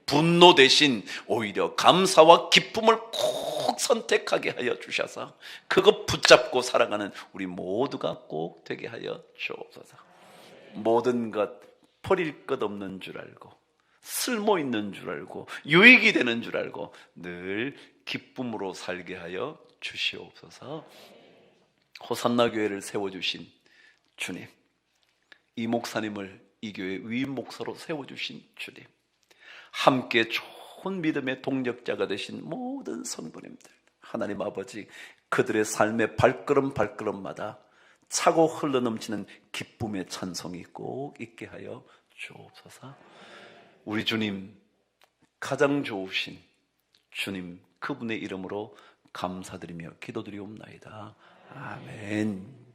분노 대신 오히려 감사와 기쁨을 꼭 선택하게 하여 주셔서 그거 붙잡고 살아가는 우리 모두가 꼭 되게 하여 주옵소서. 모든 것 버릴 것 없는 줄 알고, 쓸모 있는 줄 알고, 유익이 되는 줄 알고 늘 기쁨으로 살게 하여 주시옵소서. 호산나 교회를 세워주신 주님, 이 목사님을 이 교회 위임 목사로 세워주신 주님, 함께 좋은 믿음의 동력자가 되신 모든 성도님들, 하나님 아버지, 그들의 삶의 발걸음 발걸음마다 차고 흘러넘치는 기쁨의 찬송이 꼭 있게 하여 주옵소서. 우리 주님, 가장 좋으신 주님, 그분의 이름으로 감사드리며 기도드리옵나이다. 아멘.